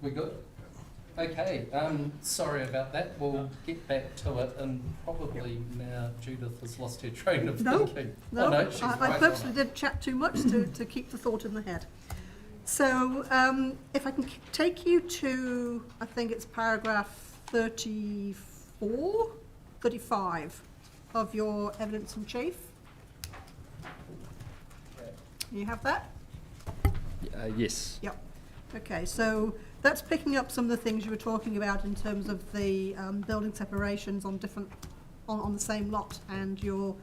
We good? Okay, sorry about that. We'll get back to it, and probably now Judith has lost her train of thinking. No, oh, no, she's I right purposely did chat too much to keep the thought in the head. So if I can take you to, I think it's paragraph 34, 35 of your evidence in chief. You have that? Yes. Yep. Okay, so that's picking up some of the things you were talking about in terms of the building separations on on the same lot and your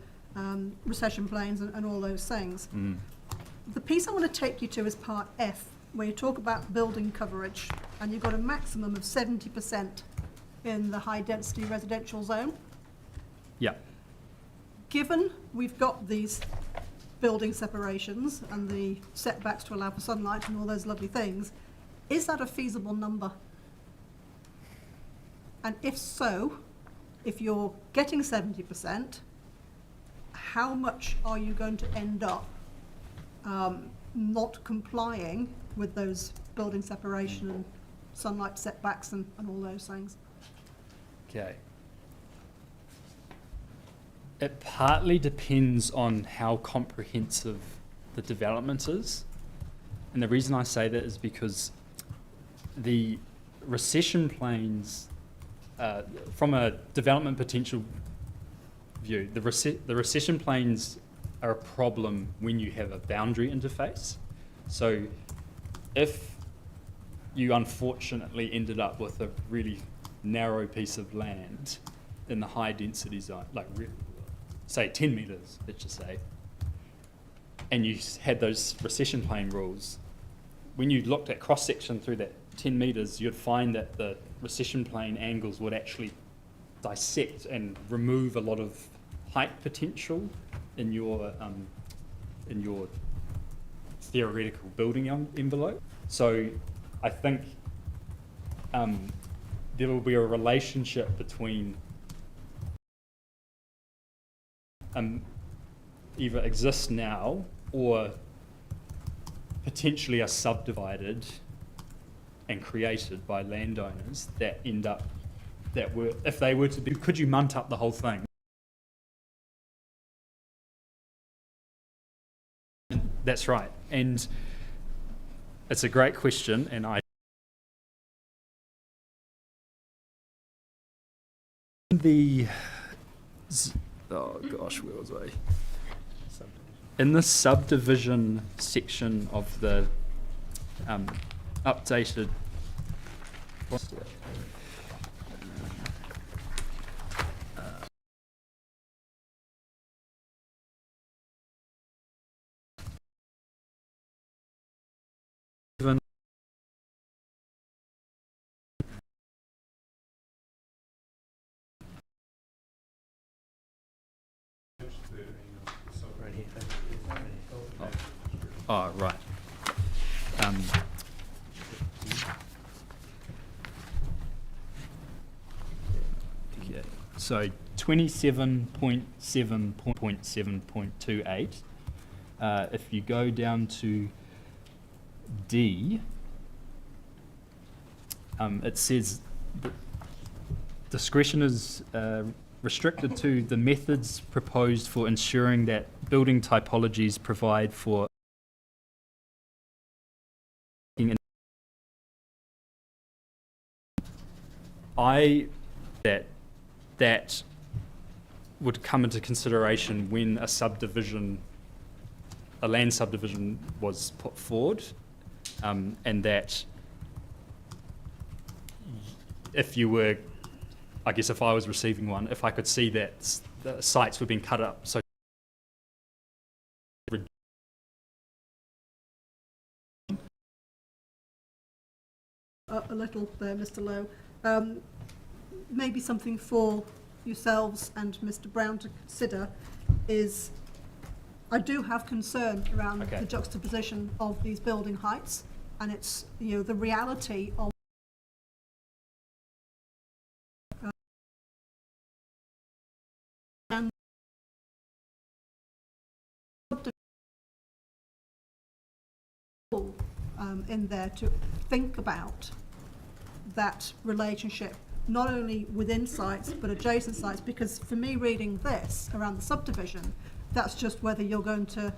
recession planes and all those things. Mm. The piece I want to take you to is part F, where you talk about building coverage, and you've got a maximum of 70% in the high density residential zone. Yeah. Given we've got these building separations and the setbacks to allow for sunlight and all those lovely things, is that a feasible number? And if so, if you're getting 70%, how much are you going to end up not complying with those building separation and sunlight setbacks and all those things? Okay. It partly depends on how comprehensive the development is. And the reason I say that is because the recession planes, from a development potential view, the recession planes are a problem when you have a boundary interface. So if you unfortunately ended up with a really narrow piece of land in the high density zone, like say 10 metres, let's just say, and you had those recession plane rules, when you looked at cross-section through that 10 metres, you'd find that the recession plane angles would actually dissect and remove a lot of height potential in your theoretical building envelope. So I think there will be a relationship between either exists now or potentially are subdivided and created by landowners that end up, that were, if they were to be, could you munt up the whole thing? That's right, and it's a great question, and oh gosh, where was I? In the subdivision section of the updated, oh, right. Okay. So 27.7.7.28. If you go down to D, it says that discretion is restricted to the methods proposed for ensuring that building typologies provide for that would come into consideration when a land subdivision was put forward, and that if you were, I guess if I was receiving one, if I could see that the sites were being cut up so A little there, Mr. Lowe. Maybe something for yourselves and Mr. Brown to consider is, I do have concern around the juxtaposition of these building heights, and it's, you know, the reality of in there to think about that relationship, not only within sites but adjacent sites, because for me reading this around the subdivision, that's just whether you're going to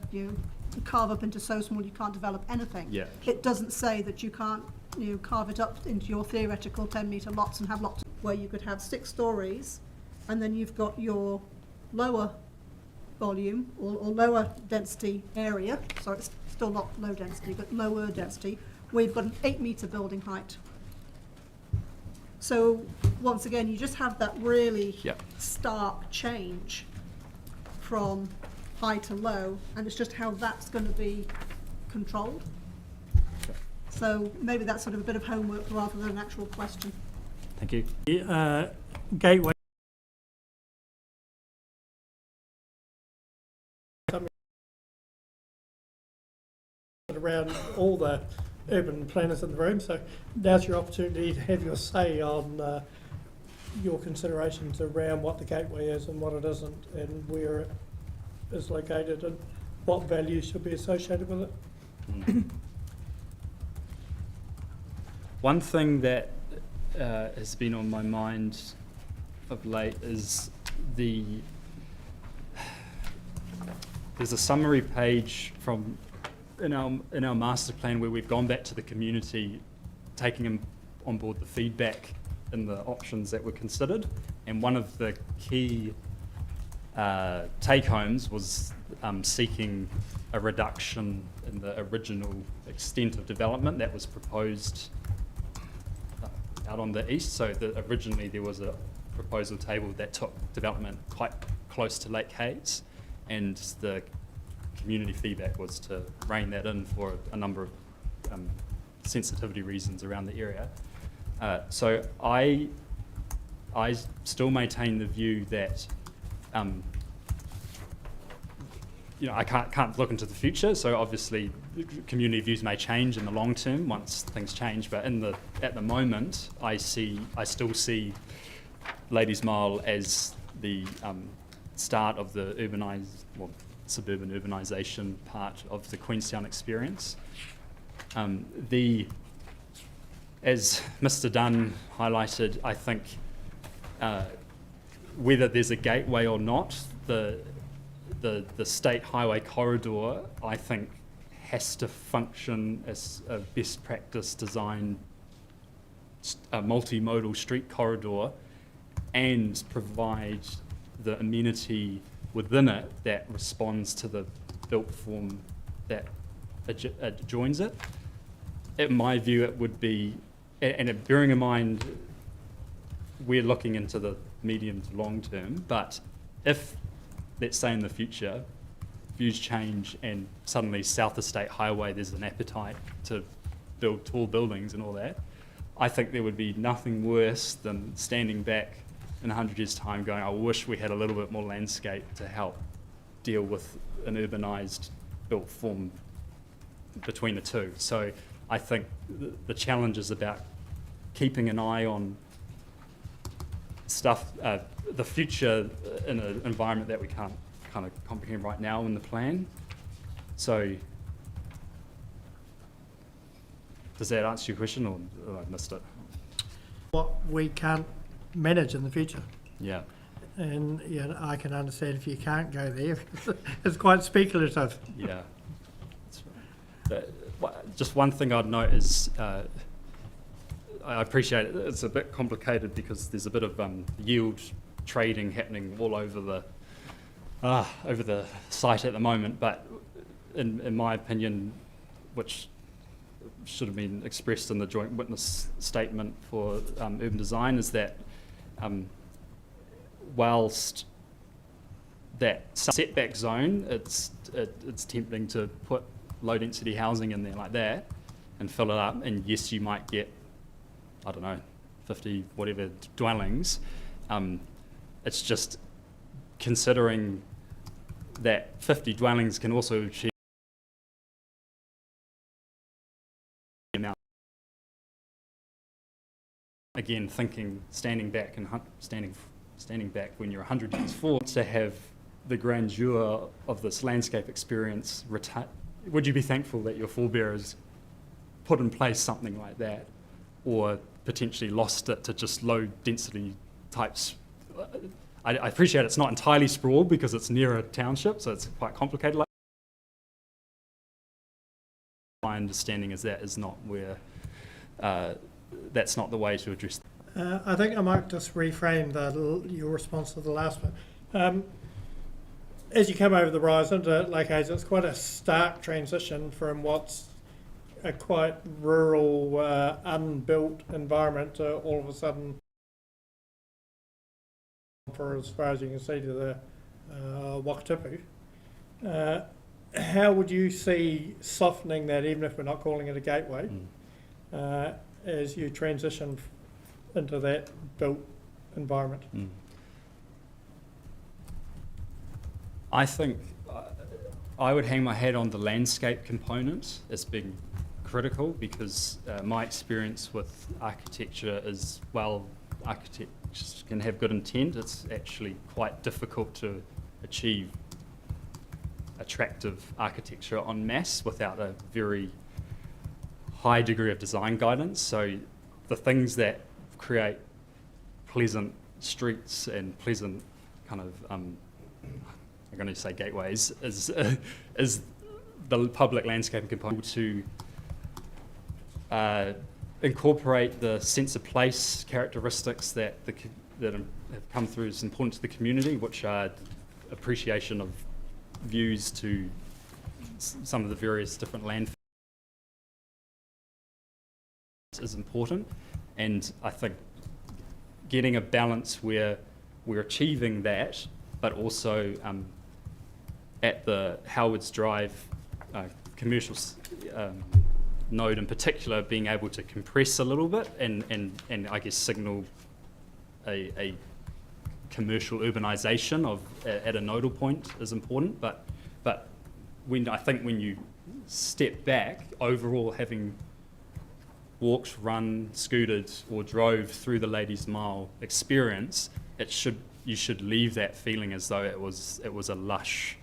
carve up into so small you can't develop anything. Yeah. It doesn't say that you can't carve it up into your theoretical 10-metre lots and have lots where you could have 6 stories, and then you've got your lower volume or lower density area, sorry, it's still not low density but lower density, where you've got an 8-metre building height. So once again, you just have that really stark change from high to low, and it's just how that's going to be controlled. So maybe that's sort of a bit of homework rather than an actual question. Thank you. Gateway. Around all the urban planners in the room, so now's your opportunity to have your say on your considerations around what the gateway is and what it isn't, and where it is located and what values should be associated with it. One thing that has been on my mind of late is there's a summary page from in our master plan where we've gone back to the community, taking on board the feedback and the options that were considered, and one of the key take-homes was seeking a reduction in the original extent of development that was proposed out on the east. So originally there was a proposal table that took development quite close to Lake Hayes, and the community feedback was to rein that in for a number of sensitivity reasons around the area. So I still maintain the view that I can't look into the future, so obviously community views may change in the long term once things change, but at the moment I still see Ladies Mile as the start of the suburban urbanisation part of the Queenstown experience. As Mr. Dunn highlighted, I think whether there's a gateway or not, the state highway corridor, I think, has to function as a best practice design, a multimodal street corridor, and provide the amenity within it that responds to the built form that adjoins it. In my view, it would be, and bearing in mind we're looking into the medium to long term, but if, let's say in the future, views change and suddenly South Estate Highway there's an appetite to build tall buildings and all that, I think there would be nothing worse than standing back in 100 years' time going, I wish we had a little bit more landscape to help deal with an urbanised built form between the two. So I think the challenge is about keeping an eye on stuff, the future in an environment that we can't kind of comprehend right now in the plan. So does that answer your question, or I missed it? What we can't manage in the future. Yeah. And I can understand if you can't go there. It's quite speculative. Yeah. That's right. Just one thing I'd note is I appreciate it. It's a bit complicated because there's a bit of yield trading happening all over the site at the moment. But in my opinion, which should have been expressed in the joint witness statement for urban design, is that whilst that setback zone, it's tempting to put low density housing in there like that and fill it up, and yes, you might get, I don't know, 50 whatever dwellings. It's just considering that 50 dwellings can also achieve amount. Again, standing back when you're 100 years forward, to have the grandeur of this landscape experience would you be thankful that your forebearers put in place something like that, or potentially lost it to just low density types? I appreciate it's not entirely sprawl because it's near a township, so it's quite complicated. My understanding is that is not where, that's not the way to address. I think I might just reframe your response to the last one. As you come over the rise into Lake Hayes, it's quite a stark transition from what's a quite rural, unbuilt environment to all of a sudden, for as far as you can see, to the Wakatipu. How would you see softening that, even if we're not calling it a gateway, as you transition into that built environment? I think I would hang my hat on the landscape component as being critical, because my experience with architecture is, while architects can have good intent, it's actually quite difficult to achieve attractive architecture en masse without a very high degree of design guidance. So the things that create pleasant streets and pleasant kind of I'm going to say gateways is the public landscaping component, to incorporate the sense of place characteristics that have come through as important to the community, which are appreciation of views to some of the various different land is important. And I think getting a balance where we're achieving that, but also at the Howards Drive commercial node in particular, being able to compress a little bit and I guess signal a commercial urbanisation of at a nodal point is important. But I think when you step back, overall, having walked, run, scooted, or drove through the Ladies' Mile experience, you should leave that feeling as though it was a lush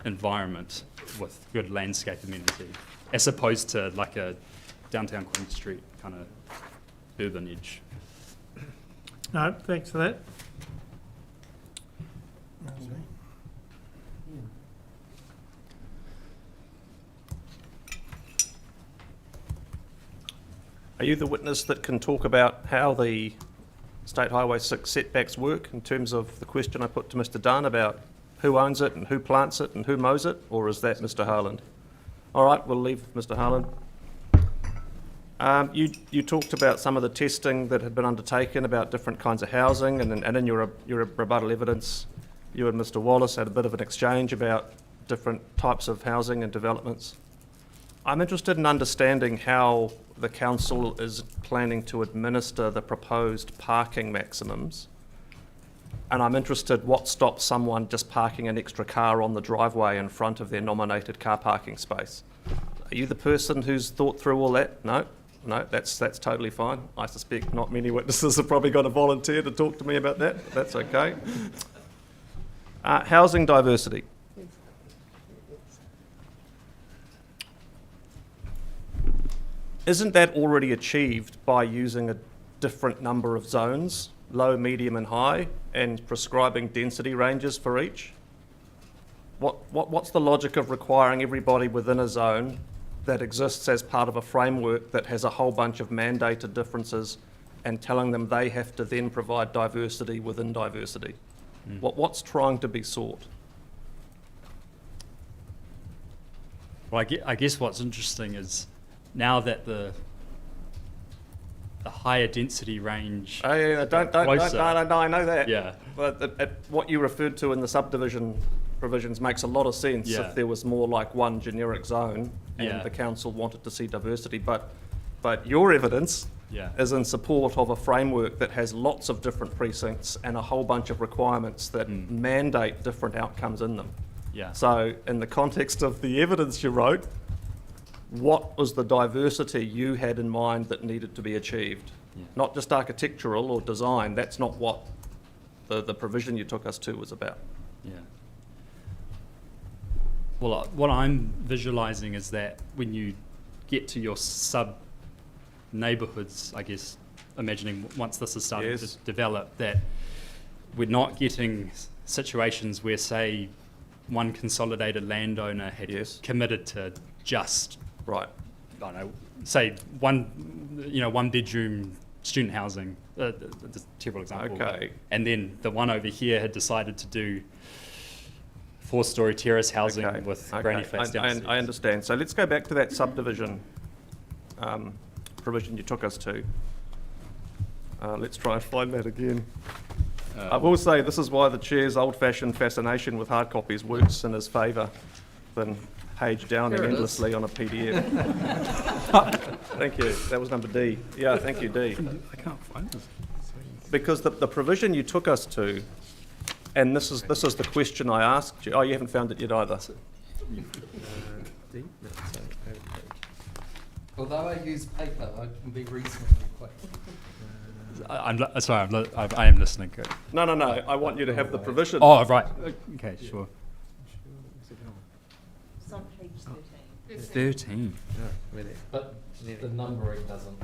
environment with good landscape amenity, as opposed to like a downtown Queen Street kind of urban edge. No, thanks for that. Are you the witness that can talk about how the State Highway 6 setbacks work in terms of the question I put to Mr Dunn about who owns it and who plants it and who mows it, or is that Mr Harland? All right, we'll leave Mr Harland. You talked about some of the testing that had been undertaken about different kinds of housing, and in your rebuttal evidence, you and Mr Wallace had a bit of an exchange about different types of housing and developments. I'm interested in understanding how the council is planning to administer the proposed parking maximums, and I'm interested what stops someone just parking an extra car on the driveway in front of their nominated car parking space. Are you the person who's thought through all that? No, that's totally fine. I suspect not many witnesses have probably got to volunteer to talk to me about that. That's okay. Housing diversity. Isn't that already achieved by using a different number of zones, low, medium and high, and prescribing density ranges for each? What's the logic of requiring everybody within a zone that exists as part of a framework that has a whole bunch of mandated differences and telling them they have to then provide diversity within diversity? What's trying to be sought? Well, I guess what's interesting is now that the higher density range. No, I know that. Yeah. But what you referred to in the subdivision provisions makes a lot of sense if there was more like one generic zone and the council wanted to see diversity. But your evidence is in support of a framework that has lots of different precincts and a whole bunch of requirements that mandate different outcomes in them. Yeah. So in the context of the evidence you wrote, what was the diversity you had in mind that needed to be achieved? Yeah. Not just architectural or design. That's not what the provision you took us to was about. Yeah. Well, what I'm visualizing is that when you get to your sub neighborhoods, I guess, imagining once this is starting Yes. to develop, that we're not getting situations where, say, one consolidated landowner had Yes. committed to just, Right. I don't know, say one bedroom student housing, that's a terrible example. Okay. And then the one over here had decided to do 4-story terrace housing Okay, with okay. granny flats downstairs. I understand. So let's go back to that subdivision provision you took us to. Let's try and find that again. I will say this is why the chair's old-fashioned fascination with hard copies works in his favour than page downing Here it is. endlessly on a PDF. Thank you. That was number D. Yeah, thank you, D. I can't find this. Because the provision you took us to, and this is the question I asked you. Oh, you haven't found it yet either. Although I use paper, I can be reasonably quick. I am listening. Good. No. I want you to have the provision. Oh, right. Okay, sure. It's on page 13. 13. But the numbering doesn't.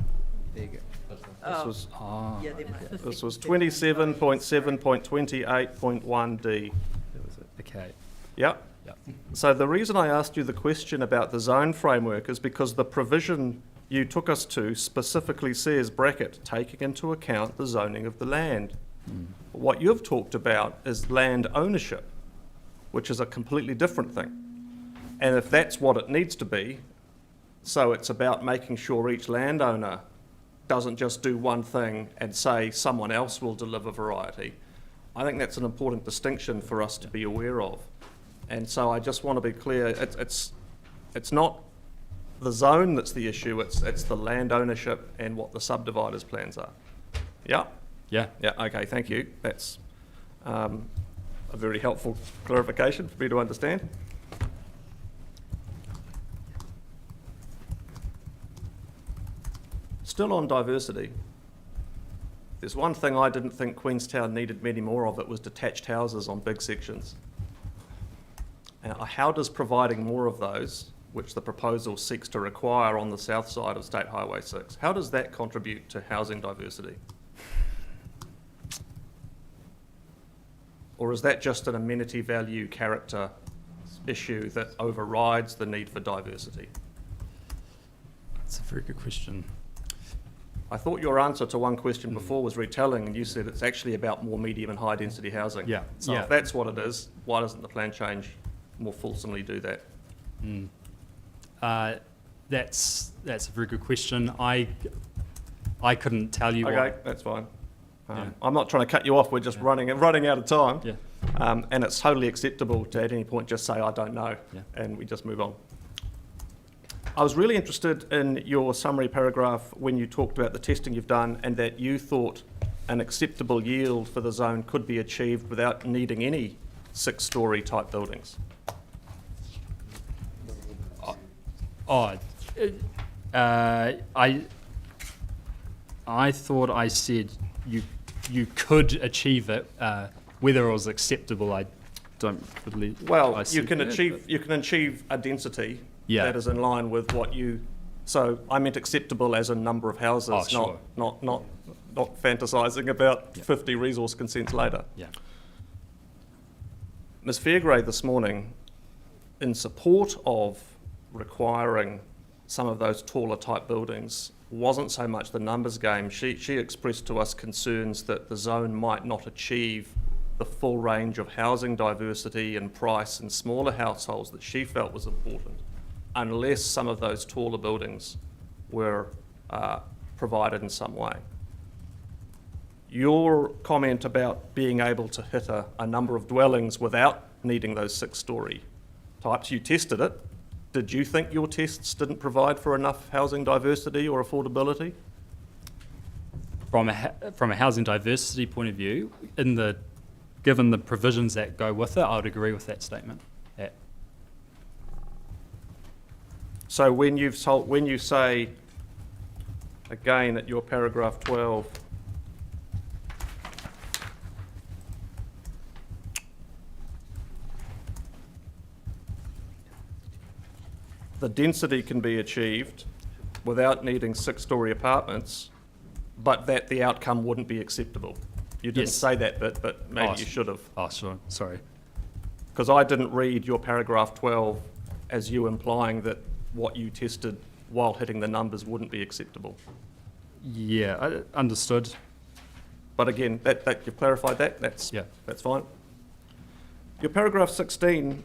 There you go. This was Oh. Yeah, there might be. This was 27.7.28.1D. Okay. Yep. Yep. So the reason I asked you the question about the zone framework is because the provision you took us to specifically says, bracket, taking into account the zoning of the land. What you've talked about is land ownership, which is a completely different thing. And if that's what it needs to be, so it's about making sure each landowner doesn't just do one thing and say someone else will deliver variety. I think that's an important distinction for us to be aware of. And so I just want to be clear, it's not the zone that's the issue, it's the land ownership and what the subdividers plans are. Yeah? Yeah. Yeah, okay, thank you. That's a very helpful clarification for me to understand. Still on diversity, there's one thing I didn't think Queenstown needed many more of, it was detached houses on big sections. How does providing more of those, which the proposal seeks to require on the south side of State Highway 6, how does that contribute to housing diversity? Or is that just an amenity value character issue that overrides the need for diversity? That's a very good question. I thought your answer to one question before was retelling, and you said it's actually about more medium and high density housing. Yeah, So yeah. if that's what it is, why doesn't the plan change more fulsomely do that? That's a very good question. I couldn't tell you Okay, what. that's fine. Yeah. I'm not trying to cut you off, we're just running out of time. Yeah. And it's totally acceptable to at any point just say, I don't know, Yeah. and we just move on. I was really interested in your summary paragraph when you talked about the testing you've done and that you thought an acceptable yield for the zone could be achieved without needing any 6-storey type buildings. I thought I said you could achieve it. Whether it was acceptable, I don't believe. Well, I you said can that, achieve a density Yeah. that is in line with what you. So I meant acceptable as a number of houses, Oh, sure. not fantasising about Yeah. 50 resource consents later. Yeah. Ms Fairgrave this morning, in support of requiring some of those taller type buildings, wasn't so much the numbers game. She expressed to us concerns that the zone might not achieve the full range of housing diversity and price in smaller households that she felt was important, unless some of those taller buildings were provided in some way. Your comment about being able to hit a number of dwellings without needing those 6-storey types, you tested it. Did you think your tests didn't provide for enough housing diversity or affordability? From a housing diversity point of view, given the provisions that go with it, I would agree with that statement. Yeah. So when you say, again at your paragraph 12, the density can be achieved without needing 6-storey apartments, but that the outcome wouldn't be acceptable. You didn't Yes. say that bit, but maybe Oh, you should have. Oh, sure. Sorry. Because I didn't read your paragraph 12 as you implying that what you tested while hitting the numbers wouldn't be acceptable. Yeah, understood. But again, that you've clarified that, that's fine. Your paragraph 16,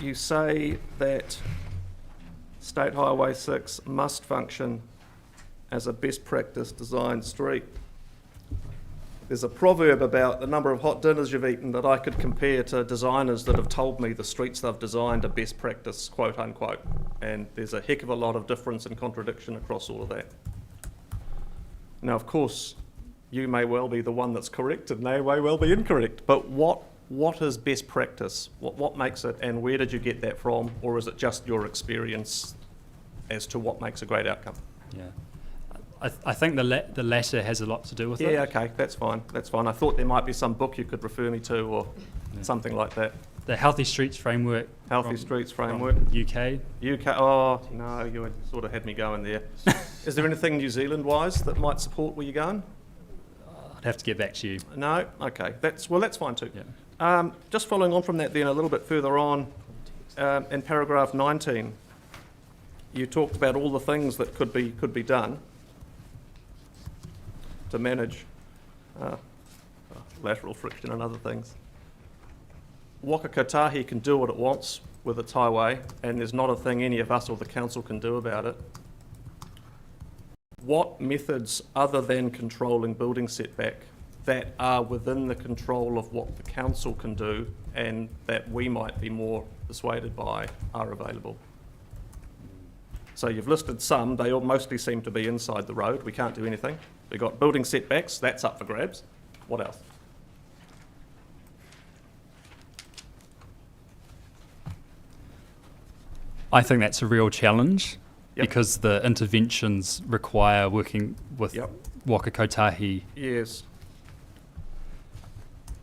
you say that State Highway 6 must function as a best practice design street. There's a proverb about the number of hot dinners you've eaten that I could compare to designers that have told me the streets they've designed are best practice, quote unquote. And there's a heck of a lot of difference and contradiction across all of that. Now, of course, you may well be the one that's correct and they may well be incorrect, but what is best practice? What makes it, and where did you get that from? Or is it just your experience as to what makes a great outcome? Yeah. I think the latter has a lot to do with it. Yeah, okay, that's fine, that's fine. I thought there might be some book you could refer me to or something like that. The Healthy Streets Framework. Healthy Streets Framework. UK. UK, oh, no, you sort of had me going there. Is there anything New Zealand-wise that might support where you're going? I'd have to get back to you. No? Okay, that's fine too. Yeah. Just following on from that then, a little bit further on, in paragraph 19, you talked about all the things that could be done to manage lateral friction and other things. Waka Kotahi can do what it wants with its highway, and there's not a thing any of us or the council can do about it. What methods other than controlling building setback that are within the control of what the council can do and that we might be more persuaded by are available? So you've listed some, they all mostly seem to be inside the road, we can't do anything. We've got building setbacks, that's up for grabs. What else? I think that's a real challenge Yep. because the interventions require working with Yep. Waka Kotahi. Yes.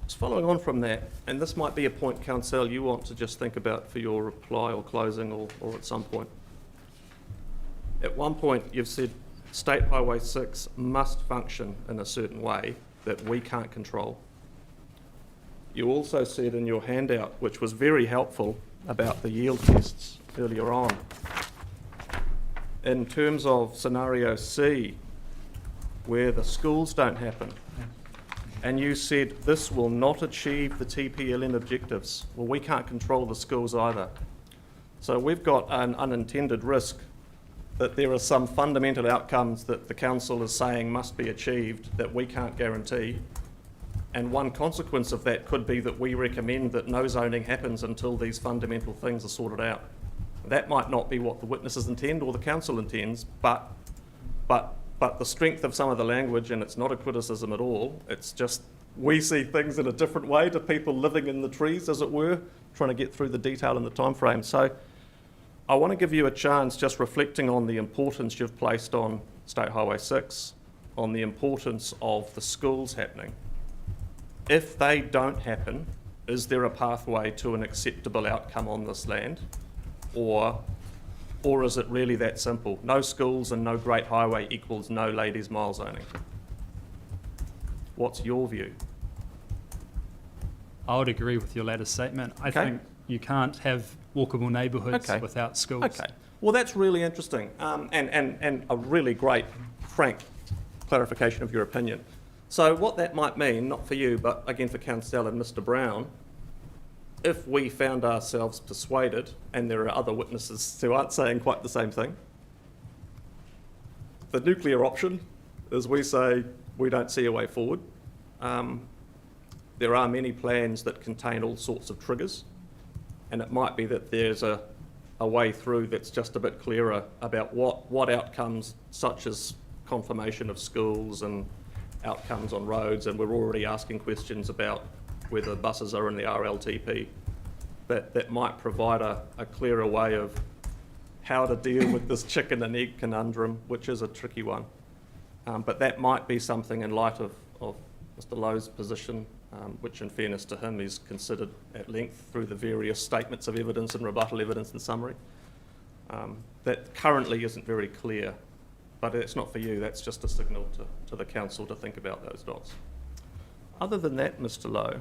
Just following on from that, and this might be a point, Council, you want to just think about for your reply or closing or at some point. At one point, you've said State Highway 6 must function in a certain way that we can't control. You also said in your handout, which was very helpful, about the yield tests earlier on. In terms of scenario C, where the schools don't happen, and you said this will not achieve the TPLN objectives. Well, we can't control the schools either. So we've got an unintended risk that there are some fundamental outcomes that the council is saying must be achieved that we can't guarantee. And one consequence of that could be that we recommend that no zoning happens until these fundamental things are sorted out. That might not be what the witnesses intend or the council intends, but the strength of some of the language, and it's not a criticism at all, it's just we see things in a different way to people living in the trees, as it were, trying to get through the detail and the time frame. So I want to give you a chance just reflecting on the importance you've placed on State Highway 6, on the importance of the schools happening. If they don't happen, is there a pathway to an acceptable outcome on this land? Or is it really that simple? No schools and no great highway equals no ladies' mile zoning. What's your view? I would agree with your latter statement. I Okay. think you can't have walkable neighbourhoods Okay. without schools. Okay, well that's really interesting and a really great, frank clarification of your opinion. So what that might mean, not for you, but again for Council and Mr Brown, if we found ourselves persuaded, and there are other witnesses who aren't saying quite the same thing, the nuclear option is we say we don't see a way forward. There are many plans that contain all sorts of triggers, and it might be that there's a way through that's just a bit clearer about what outcomes, such as confirmation of schools and outcomes on roads, and we're already asking questions about whether buses are in the RLTP, that might provide a clearer way of how to deal with this chicken and egg conundrum, which is a tricky one. But that might be something in light of Mr Lowe's position which in fairness to him is considered at length through the various statements of evidence and rebuttal evidence and summary. That currently isn't very clear, but it's not for you, that's just a signal to the council to think about those dots. Other than that, Mr. Lowe,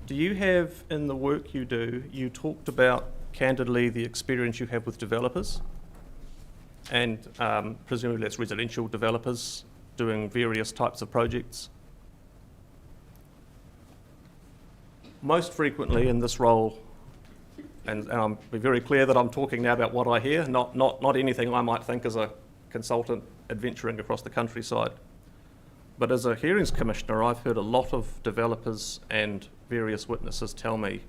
do you have, in the work you do, you talked about candidly the experience you have with developers, and presumably that's residential developers doing various types of projects. Most frequently in this role, and I'm be very clear that I'm talking now about what I hear, not anything I might think as a consultant adventuring across the countryside. But as a hearings commissioner, I've heard a lot of developers and various witnesses tell me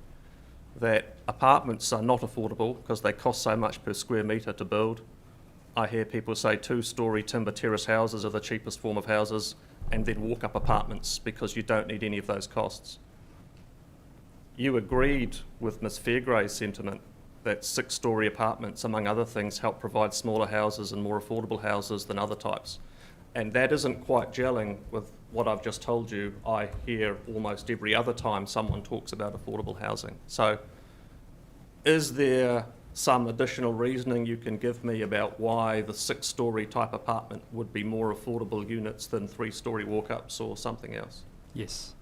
that apartments are not affordable because they cost so much per square metre to build. I hear people say 2-storey timber terrace houses are the cheapest form of houses, and then walk-up apartments because you don't need any of those costs. You agreed with Ms Fairgray's sentiment that 6-storey apartments, among other things, help provide smaller houses and more affordable houses than other types. And that isn't quite gelling with what I've just told you I hear almost every other time someone talks about affordable housing. So is there some additional reasoning you can give me about why the 6-storey type apartment would be more affordable units than 3-storey walk-ups or something else? Yes.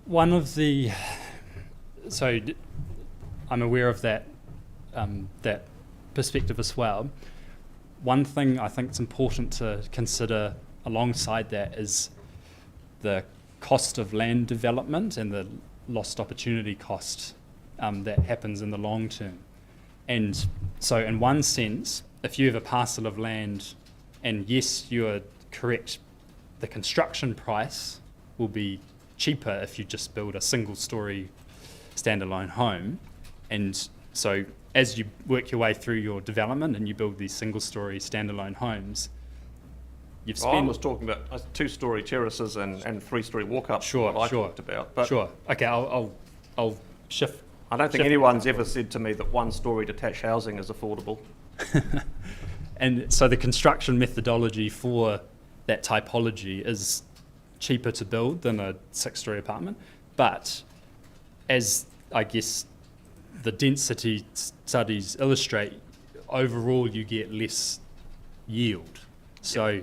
One of the, I'm aware of that, that perspective as well. One thing I think it's important to consider alongside that is the cost of land development and the lost opportunity cost that happens in the long term. And so in one sense, if you have a parcel of land, and yes, you're correct, the construction price will be cheaper if you just build a single-storey standalone home. And so as you work your way through your development and you build these single-storey standalone homes, you've spent... I was talking about 2-storey terraces and 3-storey walk-ups. Sure, what I sure. talked about. But Sure. Okay, I'll shift. I don't think shift anyone's ever said to me that 1-storey detached housing is affordable. And so the construction methodology for that typology is cheaper to build than a 6-storey apartment, but as I guess the density studies illustrate, overall you get less yield. So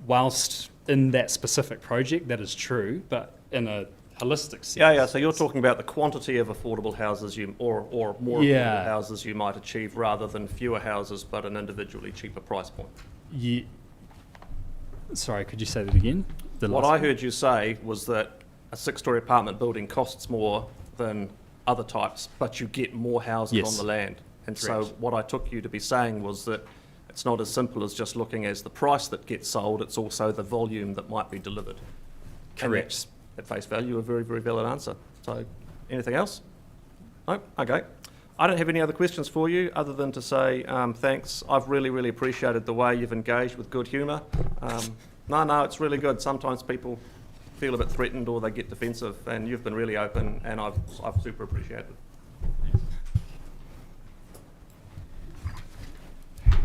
whilst in that specific project that is true, but in a holistic sense. Yeah, so you're talking about the quantity of affordable houses or more affordable houses you might achieve rather than fewer houses but an individually cheaper price point. Yeah. Sorry, could you say that again? What I heard you say was that a 6-storey apartment building costs more than other types, but you get more houses on the land. And Correct. so what I took you to be saying was that it's not as simple as just looking as the price that gets sold, it's also the volume that might be delivered. Correct. At face value, a very, very valid answer. So anything else? No? Okay. I don't have any other questions for you other than to say thanks. I've really, really appreciated the way you've engaged with good humour. No, it's really good. Sometimes people feel a bit threatened or they get defensive, and you've been really open, and I've super appreciated it.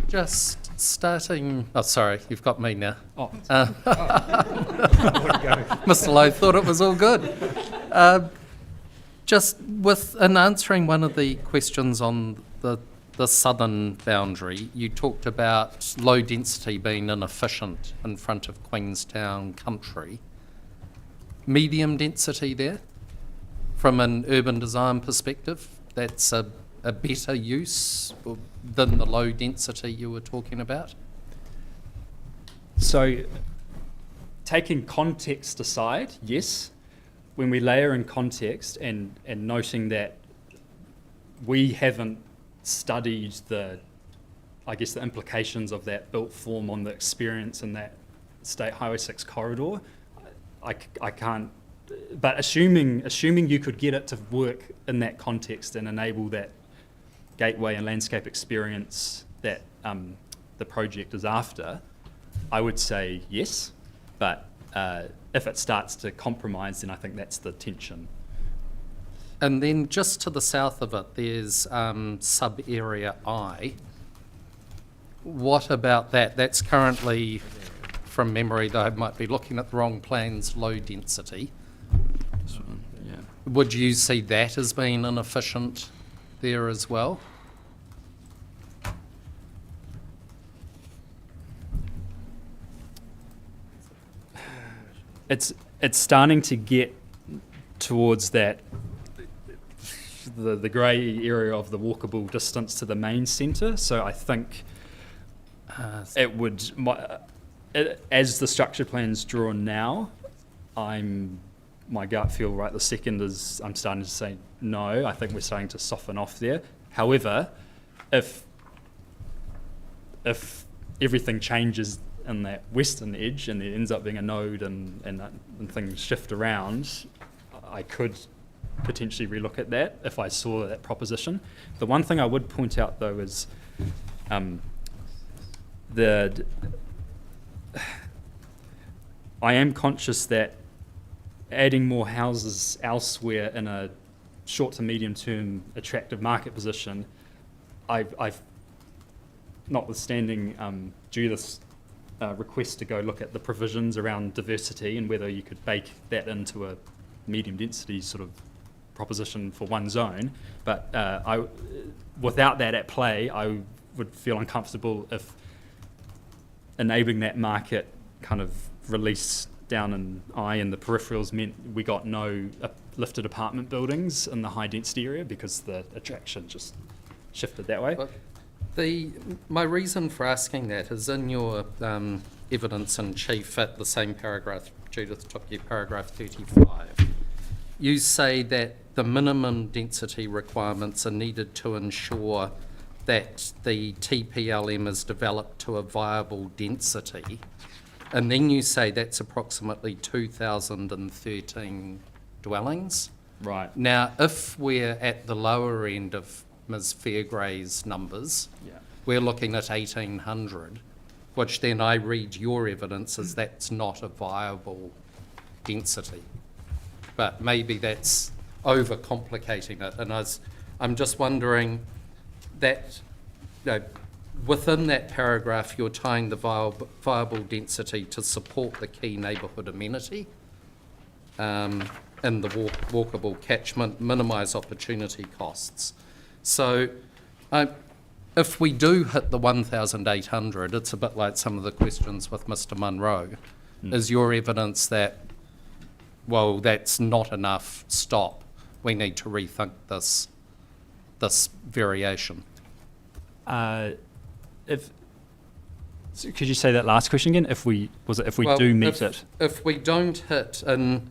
Just starting... Oh, sorry, you've got me now. Oh. Mr Lowe thought it was all good. Just in answering one of the questions on the southern boundary, you talked about low density being inefficient in front of Queenstown country. Medium density there, from an urban design perspective, that's a better use than the low density you were talking about? So taking context aside, yes. When we layer in context and noting that we haven't studied the implications of that built form on the experience in that State Highway 6 corridor, I can't, but assuming you could get it to work in that context and enable that gateway and landscape experience that the project is after, I would say yes, but if it starts to compromise, then I think that's the tension. And then just to the south of it, there's sub-area I, What about that? That's currently, from memory, though I might be looking at the wrong plans, low density. This one, yeah. Would you see that as being inefficient there as well? It's starting to get towards that the grey area of the walkable distance to the main centre. So I think it would, as the structure plan's drawn now, my gut feel right the second is I'm starting to say no. I think we're starting to soften off there. However, if everything changes in that western edge and there ends up being a node and things shift around, I could potentially relook at that if I saw that proposition. The one thing I would point out though is I am conscious that adding more houses elsewhere in a short to medium term attractive market position, I've notwithstanding Judith's request to go look at the provisions around diversity and whether you could bake that into a medium density sort of proposition for one zone. But without that at play, I would feel uncomfortable if enabling that market kind of release down in the peripherals meant we got no lifted apartment buildings in the high density area because the attraction just shifted that way. My reason for asking that is in your evidence in chief at the same paragraph Judith took you, paragraph 35, you say that the minimum density requirements are needed to ensure that the TPLM is developed to a viable density, and then you say that's approximately 2,013 dwellings. Right. Now, if we're at the lower end of Ms. Fairgray's numbers, Yeah. we're looking at 1,800, which then I read your evidence as that's not a viable density. But maybe that's overcomplicating it. And I'm just wondering that, within that paragraph, you're tying the viable density to support the key neighbourhood amenity and the walkable catchment, minimise opportunity costs. So if we do hit the 1,800, it's a bit like some of the questions with Mr. Munro. Is your evidence that, well, that's not enough, stop, we need to rethink this variation? So could you say that last question again? If we do meet it? If we don't hit, and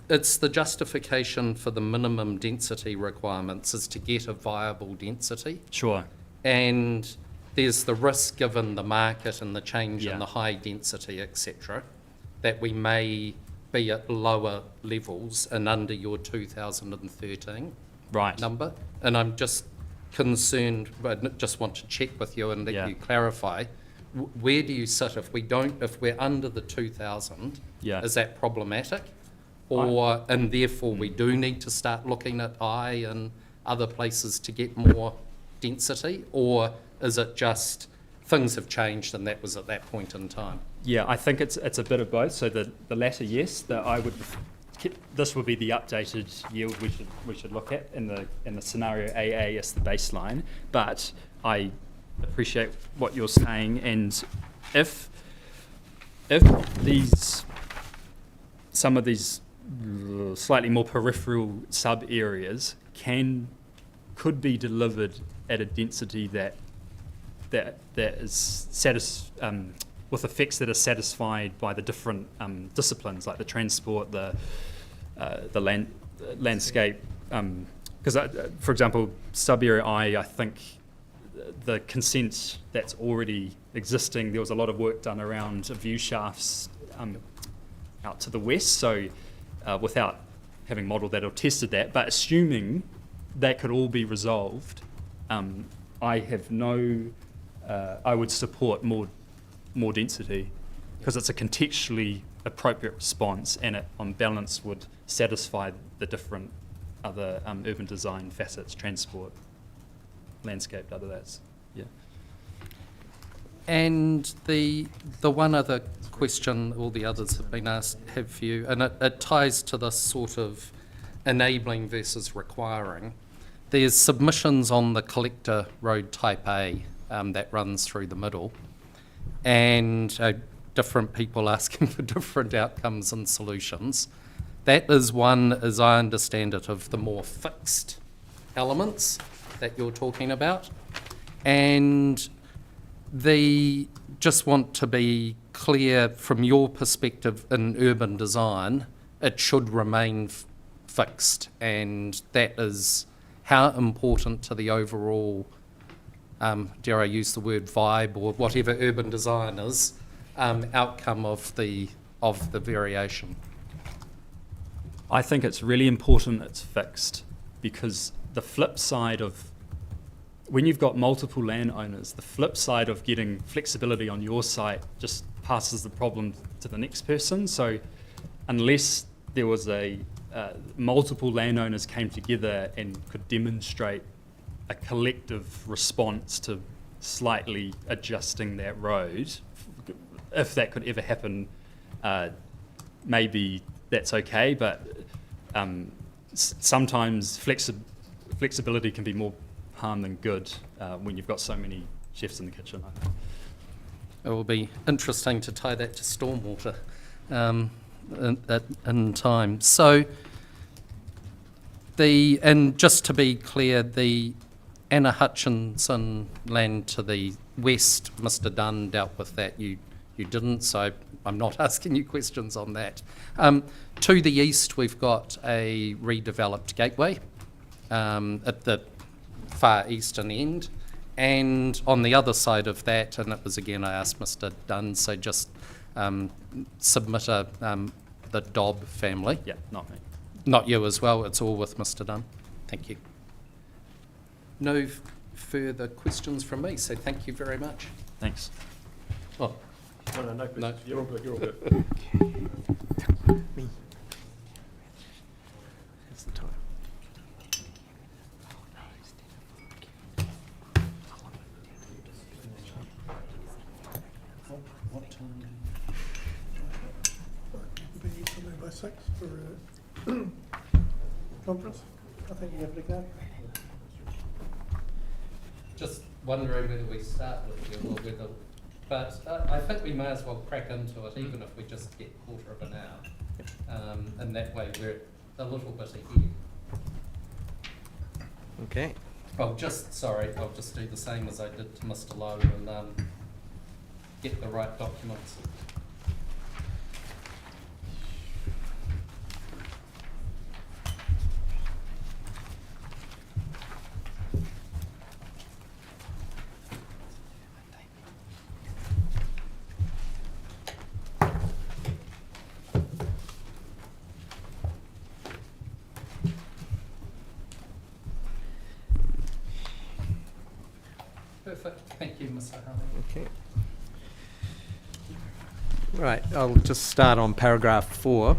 it's the justification for the minimum density requirements is to get a viable density. Sure. And there's the risk given the market and the change Yeah. in the high density, etc., that we may be at lower levels and under your 2013 Right. number. And I'm just concerned, but I just want to check with you and let Yeah. you clarify. Where do you sit if we're under the 2,000? Yeah. Is that problematic? And therefore we do need to start looking at and other places to get more density? Or is it just things have changed and that was at that point in time? Yeah, I think it's a bit of both. So the latter, yes, that I would. This would be the updated yield we should look at in the scenario AA as the baseline. But I appreciate what you're saying, and if some of these slightly more peripheral sub areas could be delivered at a density that is with effects that are satisfied by the different disciplines, like the transport, the landscape. Because, for example, sub area I think the consent that's already existing, there was a lot of work done around view shafts out to the west. So, without having modelled that or tested that, but assuming that could all be resolved, I would support more density because it's a contextually appropriate response, and it on balance would satisfy the different other urban design facets, transport, landscape, other that's, yeah. And the one other question all the others have been asked have for you, and it ties to this sort of enabling versus requiring. There's submissions on the collector road type A that runs through the middle, and different people asking for different outcomes and solutions. That is one, as I understand it, of the more fixed elements that you're talking about. And just want to be clear from your perspective in urban design, it should remain fixed, and that is how important to the overall, dare I use the word vibe or whatever urban design is, outcome of the variation. I think it's really important it's fixed, because the flip side of when you've got multiple landowners, the flip side of getting flexibility on your site just passes the problem to the next person. So unless there was multiple landowners came together and could demonstrate a collective response to slightly adjusting that road, if that could ever happen, maybe that's okay, but sometimes flexibility can be more harm than good when you've got so many chefs in the kitchen, I think. It will be interesting to tie that to stormwater in time. So and just to be clear, the Anna Hutchinson land to the west, Mr. Dunn dealt with that. You didn't, so I'm not asking you questions on that. To the east, we've got a redeveloped gateway at the far eastern end, and on the other side of that, and it was again I asked Mr. Dunn, so just submit the Dobb family. Yeah, not me. Not you as well, it's all with Mr. Dunn. Thank you. No further questions from me, so thank you very much. Thanks. Oh, No questions. No. You're all good, you're all good. That's the time. what time? Be somewhere by 6 for a conference. I think you have to go. Just wondering whether we start with you or whether, but I think we may as well crack into it, even if we just get a quarter of an hour. And that way we're a little bit ahead. Okay. I'll just do the same as I did to Mr. Lowe and get the right documents. Perfect. Thank you, Mr. Harley. Okay. Right, I'll just start on paragraph 4.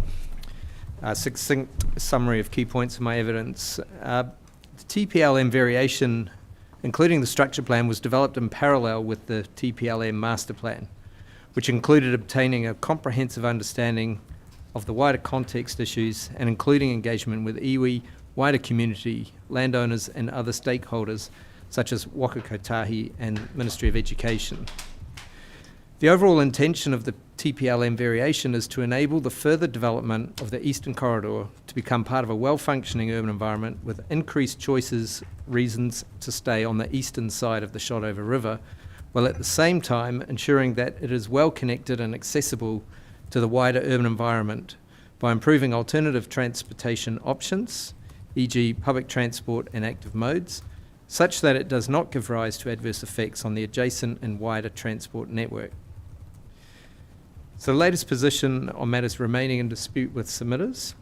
Succinct summary of key points of my evidence. The TPLM variation, including the structure plan, was developed in parallel with the TPLM master plan, which included obtaining a comprehensive understanding of the wider context issues and including engagement with iwi, wider community, landowners and other stakeholders such as Waka Kotahi and Ministry of Education. The overall intention of the TPLM variation is to enable the further development of the Eastern Corridor to become part of a well-functioning urban environment with increased reasons to stay on the eastern side of the Shotover River, while at the same time ensuring that it is well connected and accessible to the wider urban environment by improving alternative transportation options, e.g. public transport and active modes, such that it does not give rise to adverse effects on the adjacent and wider transport network. So the latest position on matters remaining in dispute with submitters.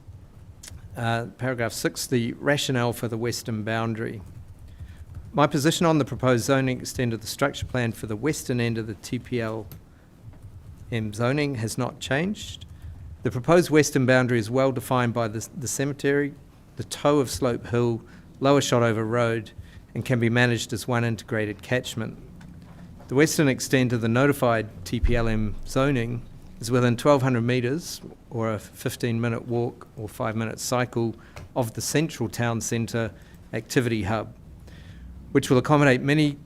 Paragraph 6, the rationale for the western boundary. My position on the proposed zoning extent of the structure plan for the western end of the TPLM zoning has not changed. The proposed western boundary is well defined by the cemetery, the toe of Slope Hill, Lower Shotover Road, and can be managed as one integrated catchment. The western extent of the notified TPLM zoning is within 1,200 metres or a 15-minute walk or 5-minute cycle of the central town centre activity hub, which will accommodate many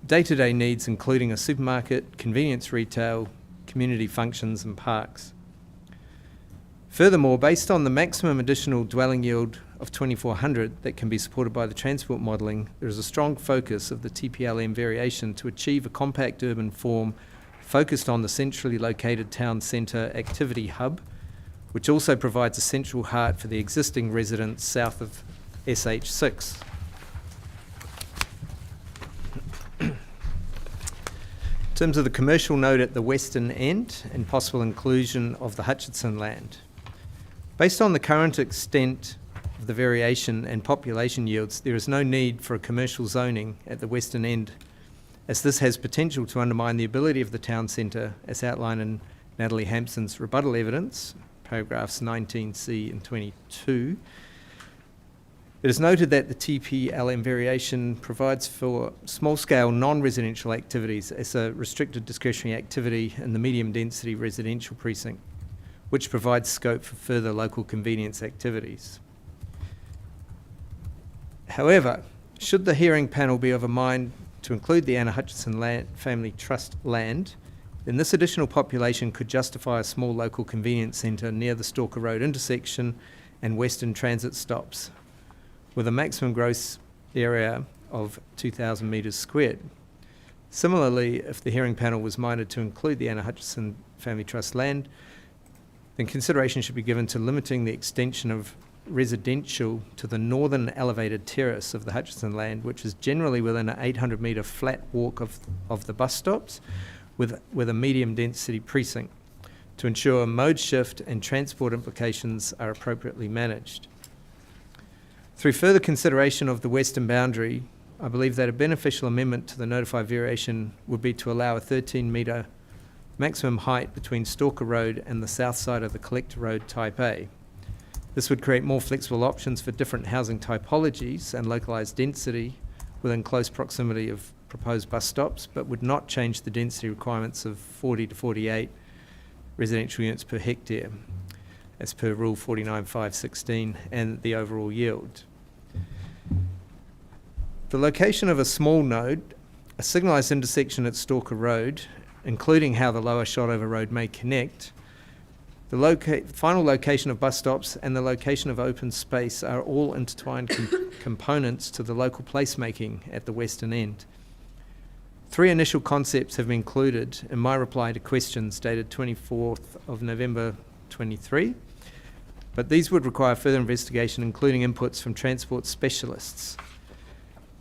day-to-day needs, including a supermarket, convenience retail, community functions and parks. Furthermore, based on the maximum additional dwelling yield of 2,400 that can be supported by the transport modelling, there is a strong focus of the TPLM variation to achieve a compact urban form focused on the centrally located town centre activity hub, which also provides a central heart for the existing residents south of SH6. In terms of the commercial node at the western end and possible inclusion of the Hutchinson land. Based on the current extent of the variation and population yields, there is no need for a commercial zoning at the western end, as this has potential to undermine the ability of the town centre, as outlined in Natalie Hampson's rebuttal evidence, paragraphs 19C and 22. It is noted that the TPLM variation provides for small-scale non-residential activities as a restricted discretionary activity in the medium-density residential precinct, which provides scope for further local convenience activities. However, should the hearing panel be of a mind to include the Anna Hutchinson Family Trust land, then this additional population could justify a small local convenience centre near the Stalker Road intersection and Western Transit stops, with a maximum gross area of 2,000 metres squared. Similarly, if the hearing panel was minded to include the Anna Hutchinson Family Trust land, then consideration should be given to limiting the extension of residential to the northern elevated terrace of the Hutchinson land, which is generally within an 800 metre flat walk of the bus stops with a medium density precinct, to ensure mode shift and transport implications are appropriately managed. Through further consideration of the western boundary, I believe that a beneficial amendment to the notified variation would be to allow a 13 metre maximum height between Stalker Road and the south side of the Collector Road Type A. This would create more flexible options for different housing typologies and localised density within close proximity of proposed bus stops, but would not change the density requirements of 40 to 48 residential units per hectare, as per Rule 49.516, and the overall yield. The location of a small node, a signalised intersection at Stalker Road, including how the lower Shotover Road may connect, the final location of bus stops and the location of open space are all intertwined components to the local placemaking at the western end. 3 initial concepts have been included in my reply to questions dated 24th of November 23, but these would require further investigation, including inputs from transport specialists.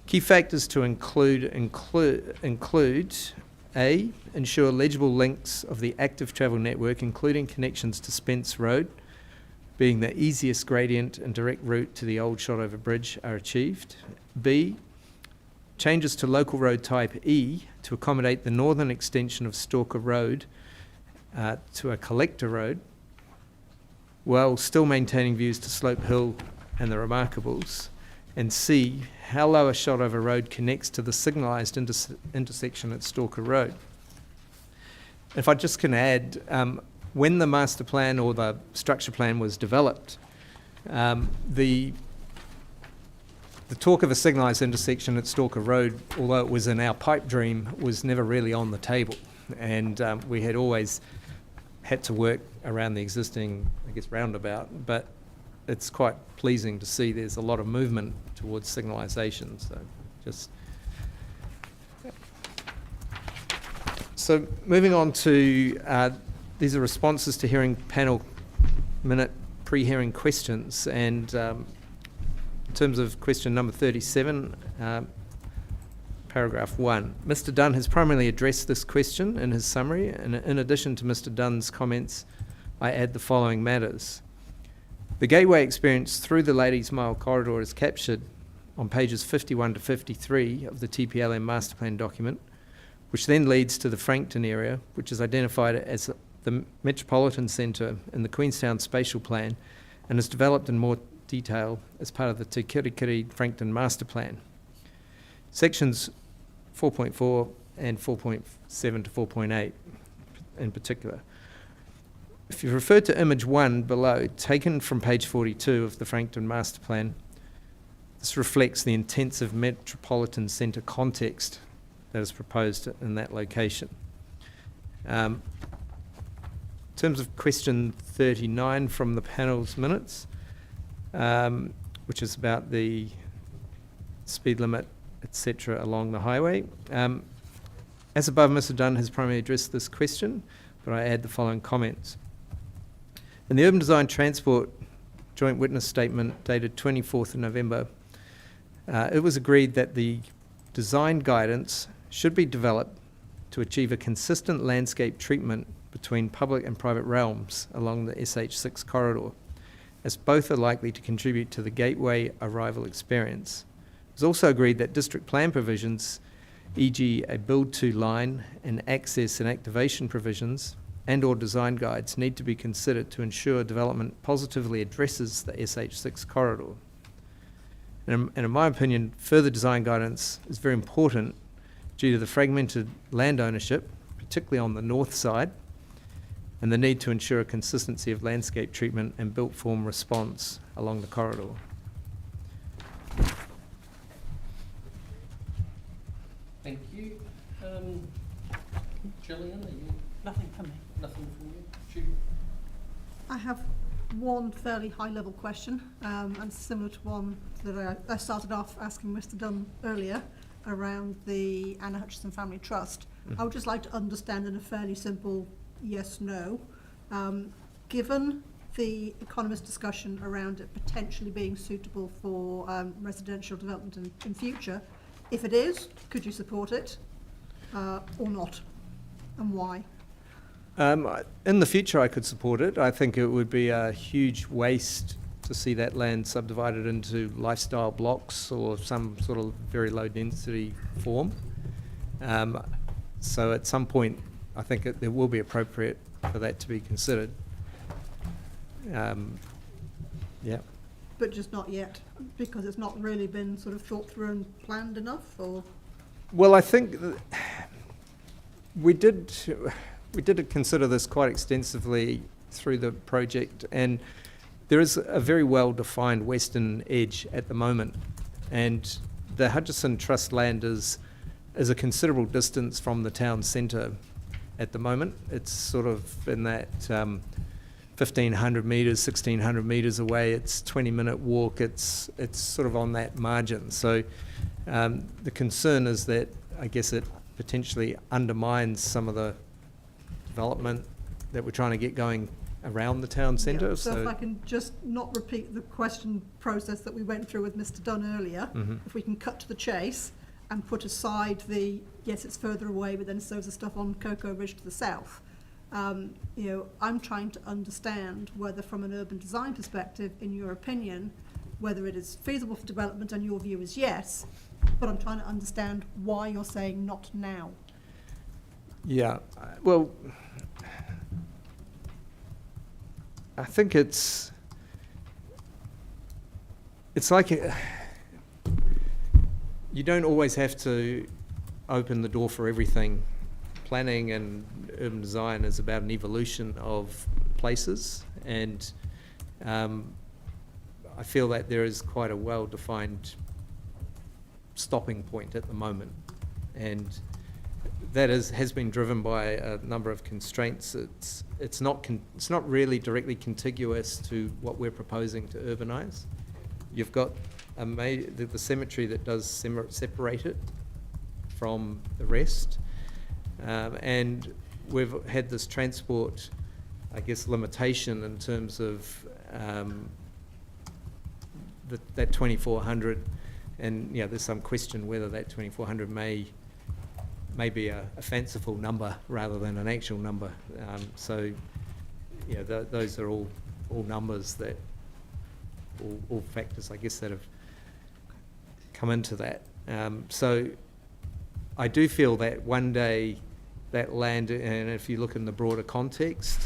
Key factors to include A, ensure legible links of the active travel network, including connections to Spence Road, being the easiest gradient and direct route to the old Shotover Bridge, are achieved. B, changes to local road type E to accommodate the northern extension of Stalker Road to a collector road, while still maintaining views to Slope Hill and the Remarkables. And C, how Lower Shotover Road connects to the signalised intersection at Stalker Road. If I just can add, when the master plan or the structure plan was developed, the talk of a signalised intersection at Stalker Road, although it was in our pipe dream, was never really on the table. And we had always had to work around the existing, I guess, roundabout. But it's quite pleasing to see there's a lot of movement towards signalisation. So moving on to, these are responses to hearing panel minute pre-hearing questions. And in terms of question number 37, paragraph 1. Mr. Dunn has primarily addressed this question in his summary, and in addition to Mr. Dunn's comments, I add the following matters. The gateway experience through the Ladies Mile corridor is captured on pages 51 to 53 of the TPLM master plan document, which then leads to the Frankton area, which is identified as the Metropolitan Centre in the Queenstown Spatial Plan and is developed in more detail as part of the Te Kirikiri Frankton Master Plan. Sections 4.4 and 4.7 to 4.8 in particular. If you refer to image 1 below, taken from page 42 of the Frankton Master Plan, this reflects the intensive metropolitan centre context that is proposed in that location. In terms of question 39 from the panel's minutes, which is about the speed limit, etc., along the highway. As above, Mr. Dunn has primarily addressed this question, but I add the following comments. In the Urban Design Transport Joint Witness Statement dated 24th of November, it was agreed that the design guidance should be developed to achieve a consistent landscape treatment between public and private realms along the SH6 corridor, as both are likely to contribute to the gateway arrival experience. It was also agreed that district plan provisions, e.g. a build-to line and access and activation provisions and/or design guides need to be considered to ensure development positively addresses the SH6 corridor. And in my opinion, further design guidance is very important due to the fragmented land ownership, particularly on the north side, and the need to ensure a consistency of landscape treatment and built form response along the corridor. Thank you. Gillian, are you? Nothing for me. Nothing from you? Jude? I have one fairly high-level question, and similar to one that I started off asking Mr. Dunn earlier around the Anna Hutchinson Family Trust. I would just like to understand in a fairly simple yes/no, given the economist discussion around it potentially being suitable for residential development in future, if it is, could you support it or not, and why? In the future, I could support it. I think it would be a huge waste to see that land subdivided into lifestyle blocks or some sort of very low density form. So at some point, I think it will be appropriate for that to be considered. Yeah. But just not yet, because it's not really been sort of thought through and planned enough, or? Well, I think we did consider this quite extensively through the project, and there is a very well-defined western edge at the moment, and the Hutchison Trust land is a considerable distance from the town centre at the moment. It's sort of in that 1,500 metres, 1,600 metres away. It's 20-minute walk. It's sort of on that margin. So the concern is that I guess it potentially undermines some of the development that we're trying to get going around the town centre. Yeah, so if I can just not repeat the question process that we went through with Mr. Dunn earlier, if we can cut to the chase and put aside the, yes, it's further away, but then so's the stuff on Cocoa Ridge to the south. You know, I'm trying to understand whether from an urban design perspective, in your opinion, whether it is feasible for development, and your view is yes, but I'm trying to understand why you're saying not now. Yeah, well, I think it's like you don't always have to open the door for everything. Planning and urban design is about an evolution of places, and I feel that there is quite a well-defined stopping point at the moment, and that has been driven by a number of constraints. It's not really directly contiguous to what we're proposing to urbanise. You've got the cemetery that does separate it from the rest, and we've had this transport, I guess, limitation in terms of that 2,400, and there's some question whether that 2,400 may be a fanciful number rather than an actual number. So those are all numbers that, all factors, I guess, that have come into that. So I do feel that one day that land, and if you look in the broader context,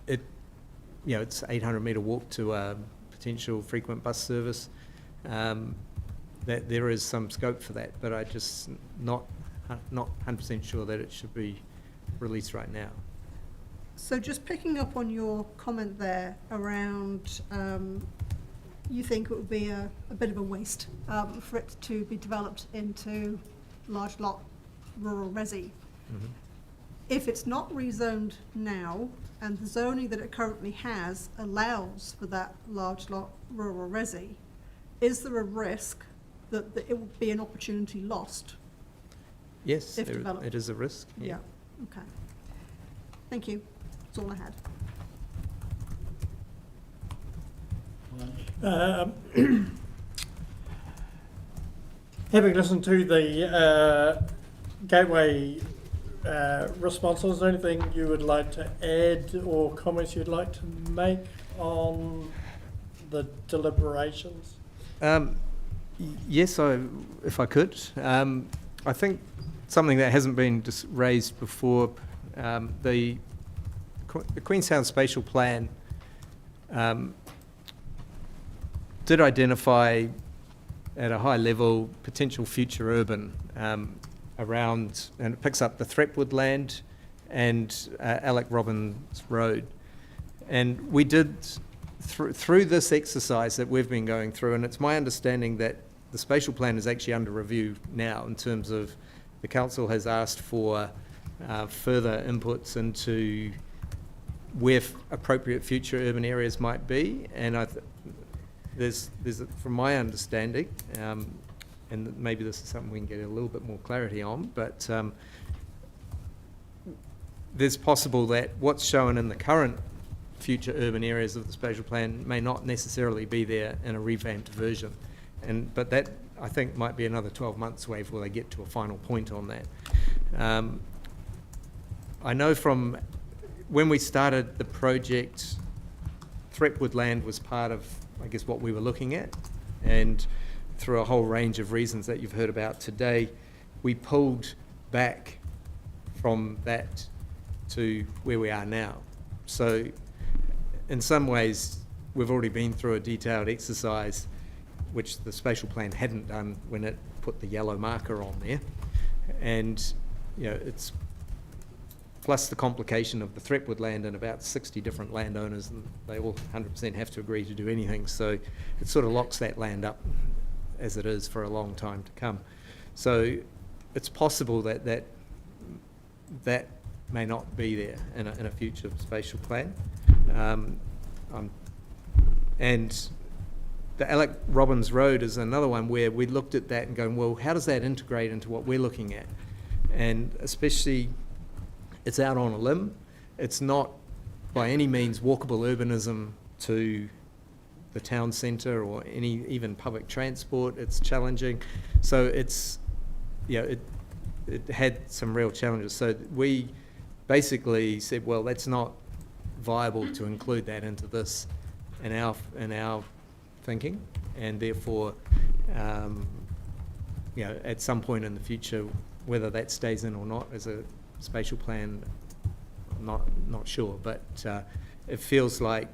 it's 800-metre walk to a potential frequent bus service. that there is some scope for that, but I just not 100% sure that it should be released right now. So just picking up on your comment there around, you think it would be a bit of a waste for it to be developed into large lot rural resi. Mhm. If it's not rezoned now and the zoning that it currently has allows for that large lot rural resi, is there a risk that it would be an opportunity lost? Yes, If developed. it is a risk. Yeah, okay. Thank you. That's all I had. Having listened to the Gateway responses, is there anything you would like to add or comments you'd like to make on the deliberations? Yes, if I could. I think something that hasn't been raised before, the Queenstown Spatial Plan did identify at a high level potential future urban around, and it picks up the Threepwood land and Alec Robbins Road. And we did, through this exercise that we've been going through, and it's my understanding that the spatial plan is actually under review now in terms of the council has asked for further inputs into where appropriate future urban areas might be. And there's from my understanding, and maybe this is something we can get a little bit more clarity on, but there's possible that what's shown in the current future urban areas of the spatial plan may not necessarily be there in a revamped version. But that, I think, might be another 12 months away before they get to a final point on that. I know from when we started the project, Threepwood land was part of, I guess, what we were looking at, and through a whole range of reasons that you've heard about today, we pulled back from that to where we are now. So in some ways, we've already been through a detailed exercise which the spatial plan hadn't done when it put the yellow marker on there. And, you know, it's plus the complication of the Threepwood land and about 60 different landowners, and they all 100% have to agree to do anything. So it sort of locks that land up as it is for a long time to come. So it's possible that that may not be there in a future spatial plan. And the Alec Robbins Road is another one where we looked at that and going, well, how does that integrate into what we're looking at? And especially, it's out on a limb. It's not by any means walkable urbanism to the town centre or even public transport. It's challenging. So it's, you know, it had some real challenges. So we basically said, well, that's not viable to include that into this in our thinking, and therefore, you know, at some point in the future, whether that stays in or not as a spatial plan, I'm not sure. But it feels like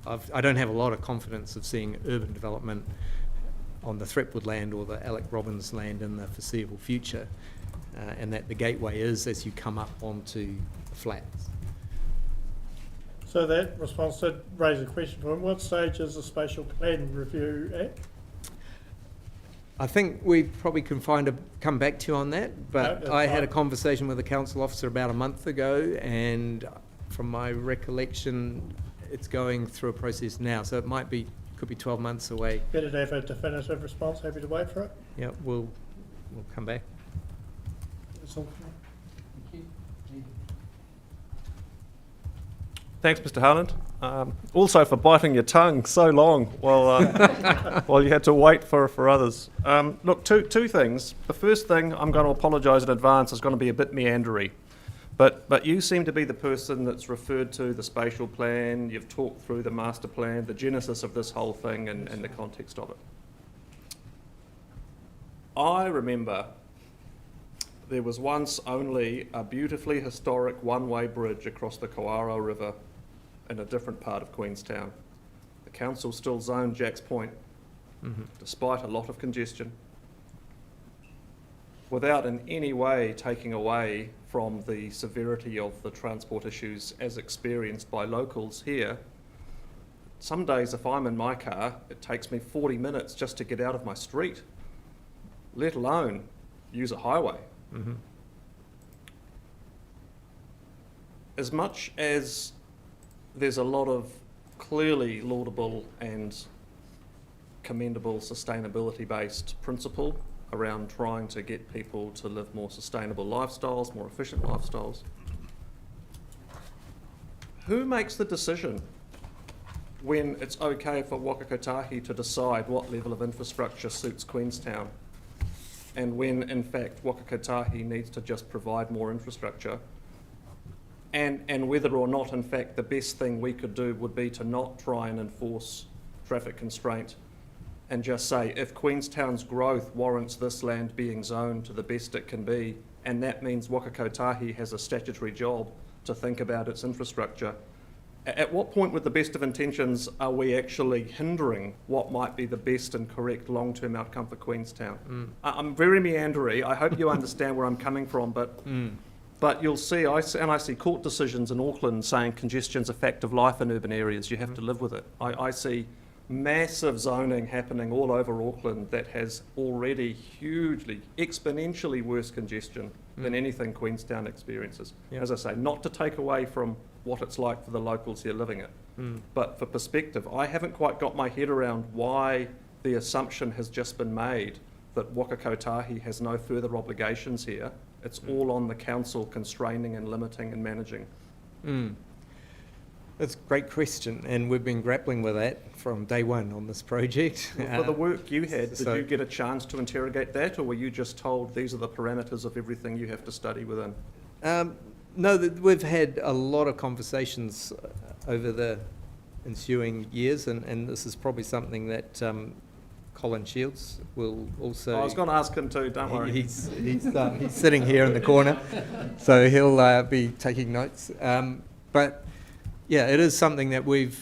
I don't have a lot of confidence of seeing urban development on the Threepwood land or the Alec Robbins land in the foreseeable future, and that the gateway is as you come up onto the flats. So that response did raise a question for him. What stage is the spatial plan review at? I think we probably can come back to you on that, but I had a conversation with a council officer about a month ago, and from my recollection, it's going through a process now, so it could be 12 months away. Better to have a definitive response. Happy to wait for it. Yeah, we'll come back. That's all. Thanks, Mr. Harland. Also for biting your tongue so long while you had to wait for others. Look, two things. The first thing, I'm going to apologise in advance, is going to be a bit meandery. But you seem to be the person that's referred to the spatial plan. You've talked through the master plan, the genesis of this whole thing and the context of it. I remember there was once only a beautifully historic one-way bridge across the Koara River in a different part of Queenstown. The council still zoned Jack's Point despite a lot of congestion, without in any way taking away from the severity of the transport issues as experienced by locals here. Some days if I'm in my car, it takes me 40 minutes just to get out of my street, let alone use a highway. As much as there's a lot of clearly laudable and commendable sustainability-based principle around trying to get people to live more sustainable lifestyles, more efficient lifestyles, who makes the decision when it's okay for Waka Kotahi to decide what level of infrastructure suits Queenstown, and when in fact Waka Kotahi needs to just provide more infrastructure, and whether or not in fact the best thing we could do would be to not try and enforce traffic constraint and just say, if Queenstown's growth warrants this land being zoned to the best it can be, and that means Waka Kotahi has a statutory job to think about its infrastructure, at what point with the best of intentions are we actually hindering what might be the best and correct long-term outcome for Queenstown? I'm very meandery. I hope you understand where I'm coming from, but you'll see, I see court decisions in Auckland saying congestion's a fact of life in urban areas. You have to live with it. I see massive zoning happening all over Auckland that has already hugely, exponentially worse congestion than anything Queenstown experiences. As I say, not to take away from what it's like for the locals here living it, but for perspective, I haven't quite got my head around why the assumption has just been made that Waka Kotahi has no further obligations here. It's all on the council constraining and limiting and managing. That's a great question, and we've been grappling with that from day one on this project. Well, for the work you had, so- did you get a chance to interrogate that, or were you just told these are the parameters of everything you have to study within? No, we've had a lot of conversations over the ensuing years, and this is probably something that Colin Shields will also... I was going to ask him too, don't worry. He's sitting here in the corner, so he'll be taking notes. But yeah, it is something that we've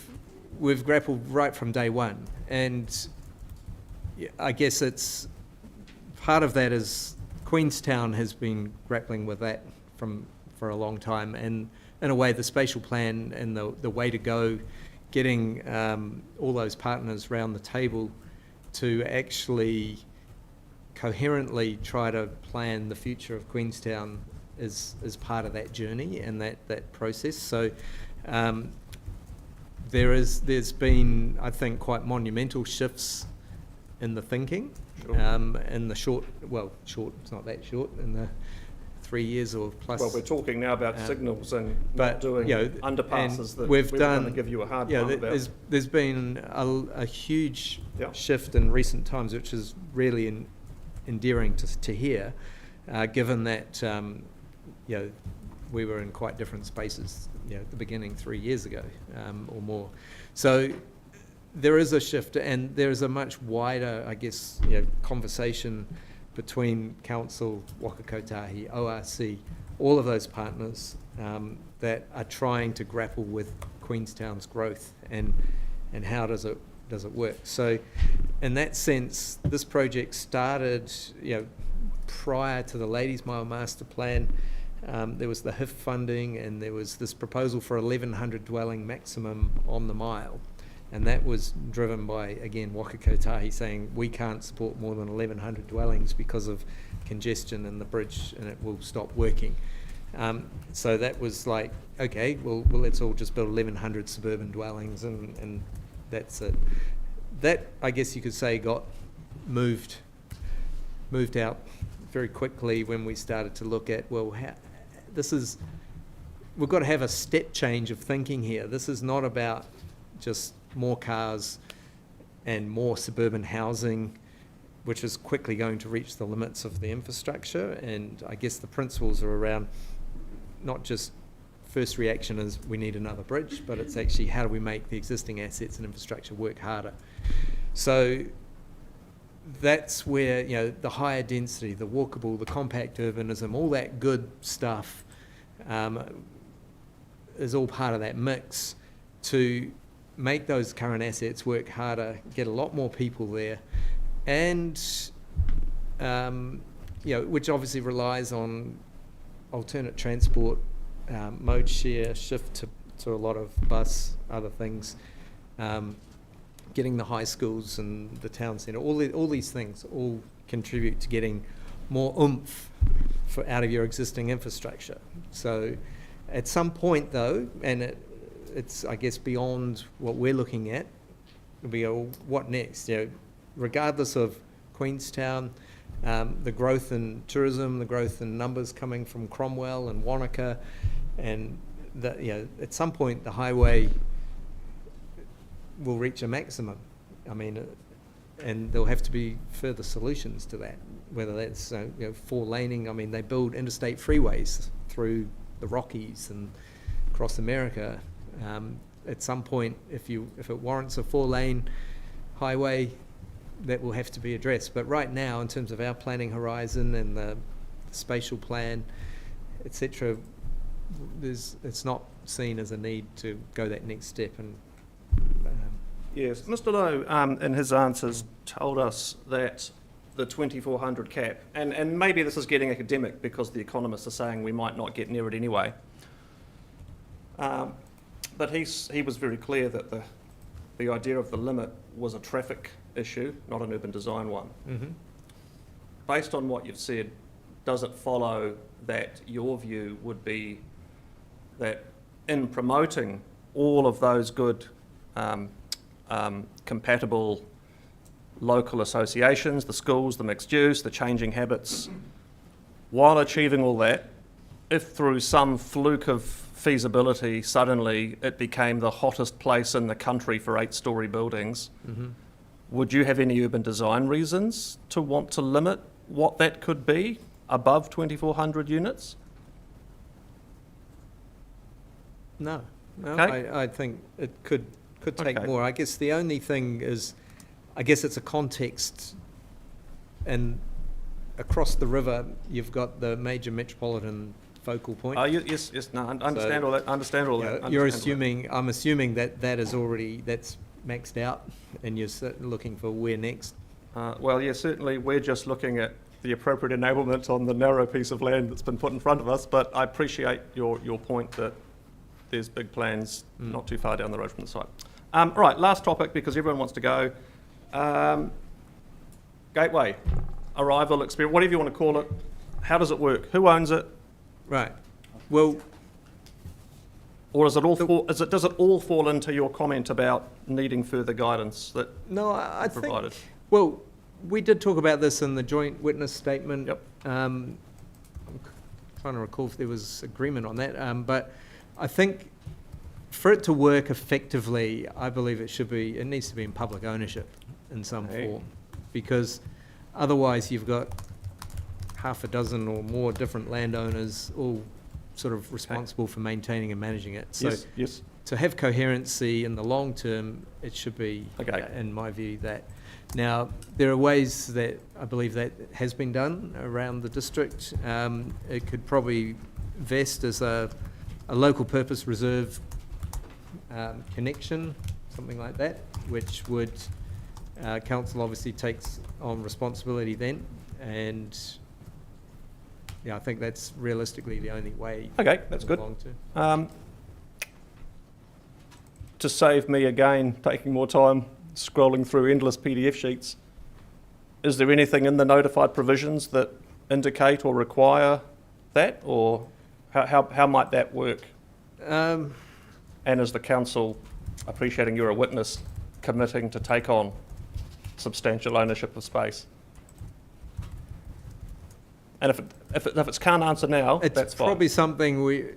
grappled right from day one, and I guess it's part of that is Queenstown has been grappling with that for a long time, and in a way the spatial plan and the way to go, getting all those partners round the table to actually coherently try to plan the future of Queenstown is part of that journey and that process. So there's been, I think, quite monumental shifts in the thinking. Sure. In the short, it's not that short, in the 3 years or plus. Well, we're talking now about signals and but, not doing underpasses that we've we're done, going to give you a hard time about. There's been a huge Yeah. shift in recent times, which is really endearing to hear, given that we were in quite different spaces at the beginning 3 years ago or more. So there is a shift, and there is a much wider, I guess, conversation between council, Waka Kotahi, ORC, all of those partners that are trying to grapple with Queenstown's growth and how does it work. So in that sense, this project started prior to the Ladies Mile Master Plan. There was the HIF funding, and there was this proposal for 1,100 dwelling maximum on the mile. And that was driven by, again, Waka Kotahi saying we can't support more than 1,100 dwellings because of congestion in the bridge, and it will stop working. So that was like, okay, well let's all just build 1,100 suburban dwellings, and that's it. That, I guess you could say, got moved out very quickly when we started to look at, we've got to have a step change of thinking here. This is not about just more cars and more suburban housing, which is quickly going to reach the limits of the infrastructure. And I guess the principles are around not just first reaction is we need another bridge, but it's actually how do we make the existing assets and infrastructure work harder. So that's where the higher density, the walkable, the compact urbanism, all that good stuff is all part of that mix to make those current assets work harder, get a lot more people there, and which obviously relies on alternate transport, mode share, shift to a lot of bus, other things, getting the high schools and the town centre, all these things all contribute to getting more oomph out of your existing infrastructure. So at some point though, and it's I guess beyond what we're looking at, it'll be what next? Regardless of Queenstown, the growth in tourism, the growth in numbers coming from Cromwell and Wanaka, and at some point the highway will reach a maximum. I mean, and there'll have to be further solutions to that, whether that's 4-laning. I mean, they build interstate freeways through the Rockies and across America. At some point, if it warrants a 4-lane highway, that will have to be addressed. But right now, in terms of our planning horizon and the spatial plan, etc., it's not seen as a need to go that next step. And Yes, Mr Lowe, in his answers, told us that the 2400 cap, and maybe this is getting academic because the economists are saying we might not get near it anyway, but he was very clear that the idea of the limit was a traffic issue, not an urban design one. mm-hmm. Based on what you've said, does it follow that your view would be that in promoting all of those good compatible local associations, the schools, the mixed use, the changing habits, while achieving all that, if through some fluke of feasibility suddenly it became the hottest place in the country for 8-storey buildings, Mm-hmm. would you have any urban design reasons to want to limit what that could be above 2,400 units? No, Okay. I think it could take Okay. more. I guess the only thing is, I guess it's a context, and across the river you've got the major metropolitan focal point. Yes, no, I understand all that. Understand all that. You're understand all assuming, I'm assuming that is already, that's maxed out, and you're looking for where next. that. Well, yeah, certainly we're just looking at the appropriate enablement on the narrow piece of land that's been put in front of us. But I appreciate your point that there's big plans not too far down the road from the site. Right, last topic because everyone wants to go. Gateway, arrival experience, whatever you want to call it. How does it work? Who owns it? Right. Well, Or is it all does it all fall into your comment about needing further guidance that no, I think, provided? well, we did talk about this in the joint witness statement. Yep. I'm trying to recall if there was agreement on that, but I think for it to work effectively, I believe it needs to be in public ownership in some form, because otherwise you've got half a dozen or more different landowners all sort of responsible for maintaining and managing it. So Yes. to have coherency in the long term, it should be, Okay. in my view, that. Now, there are ways that I believe that has been done around the district. It could probably vest as a local purpose reserve connection, something like that, which would, council obviously takes on responsibility then, and yeah, I think that's realistically the only way. Okay, that's good. Long term. To save me again taking more time scrolling through endless PDF sheets, is there anything in the notified provisions that indicate or require that, or how might that work? And is the council, appreciating you're a witness, committing to take on substantial ownership of space? And if it's can't answer now, It's that's fine. probably something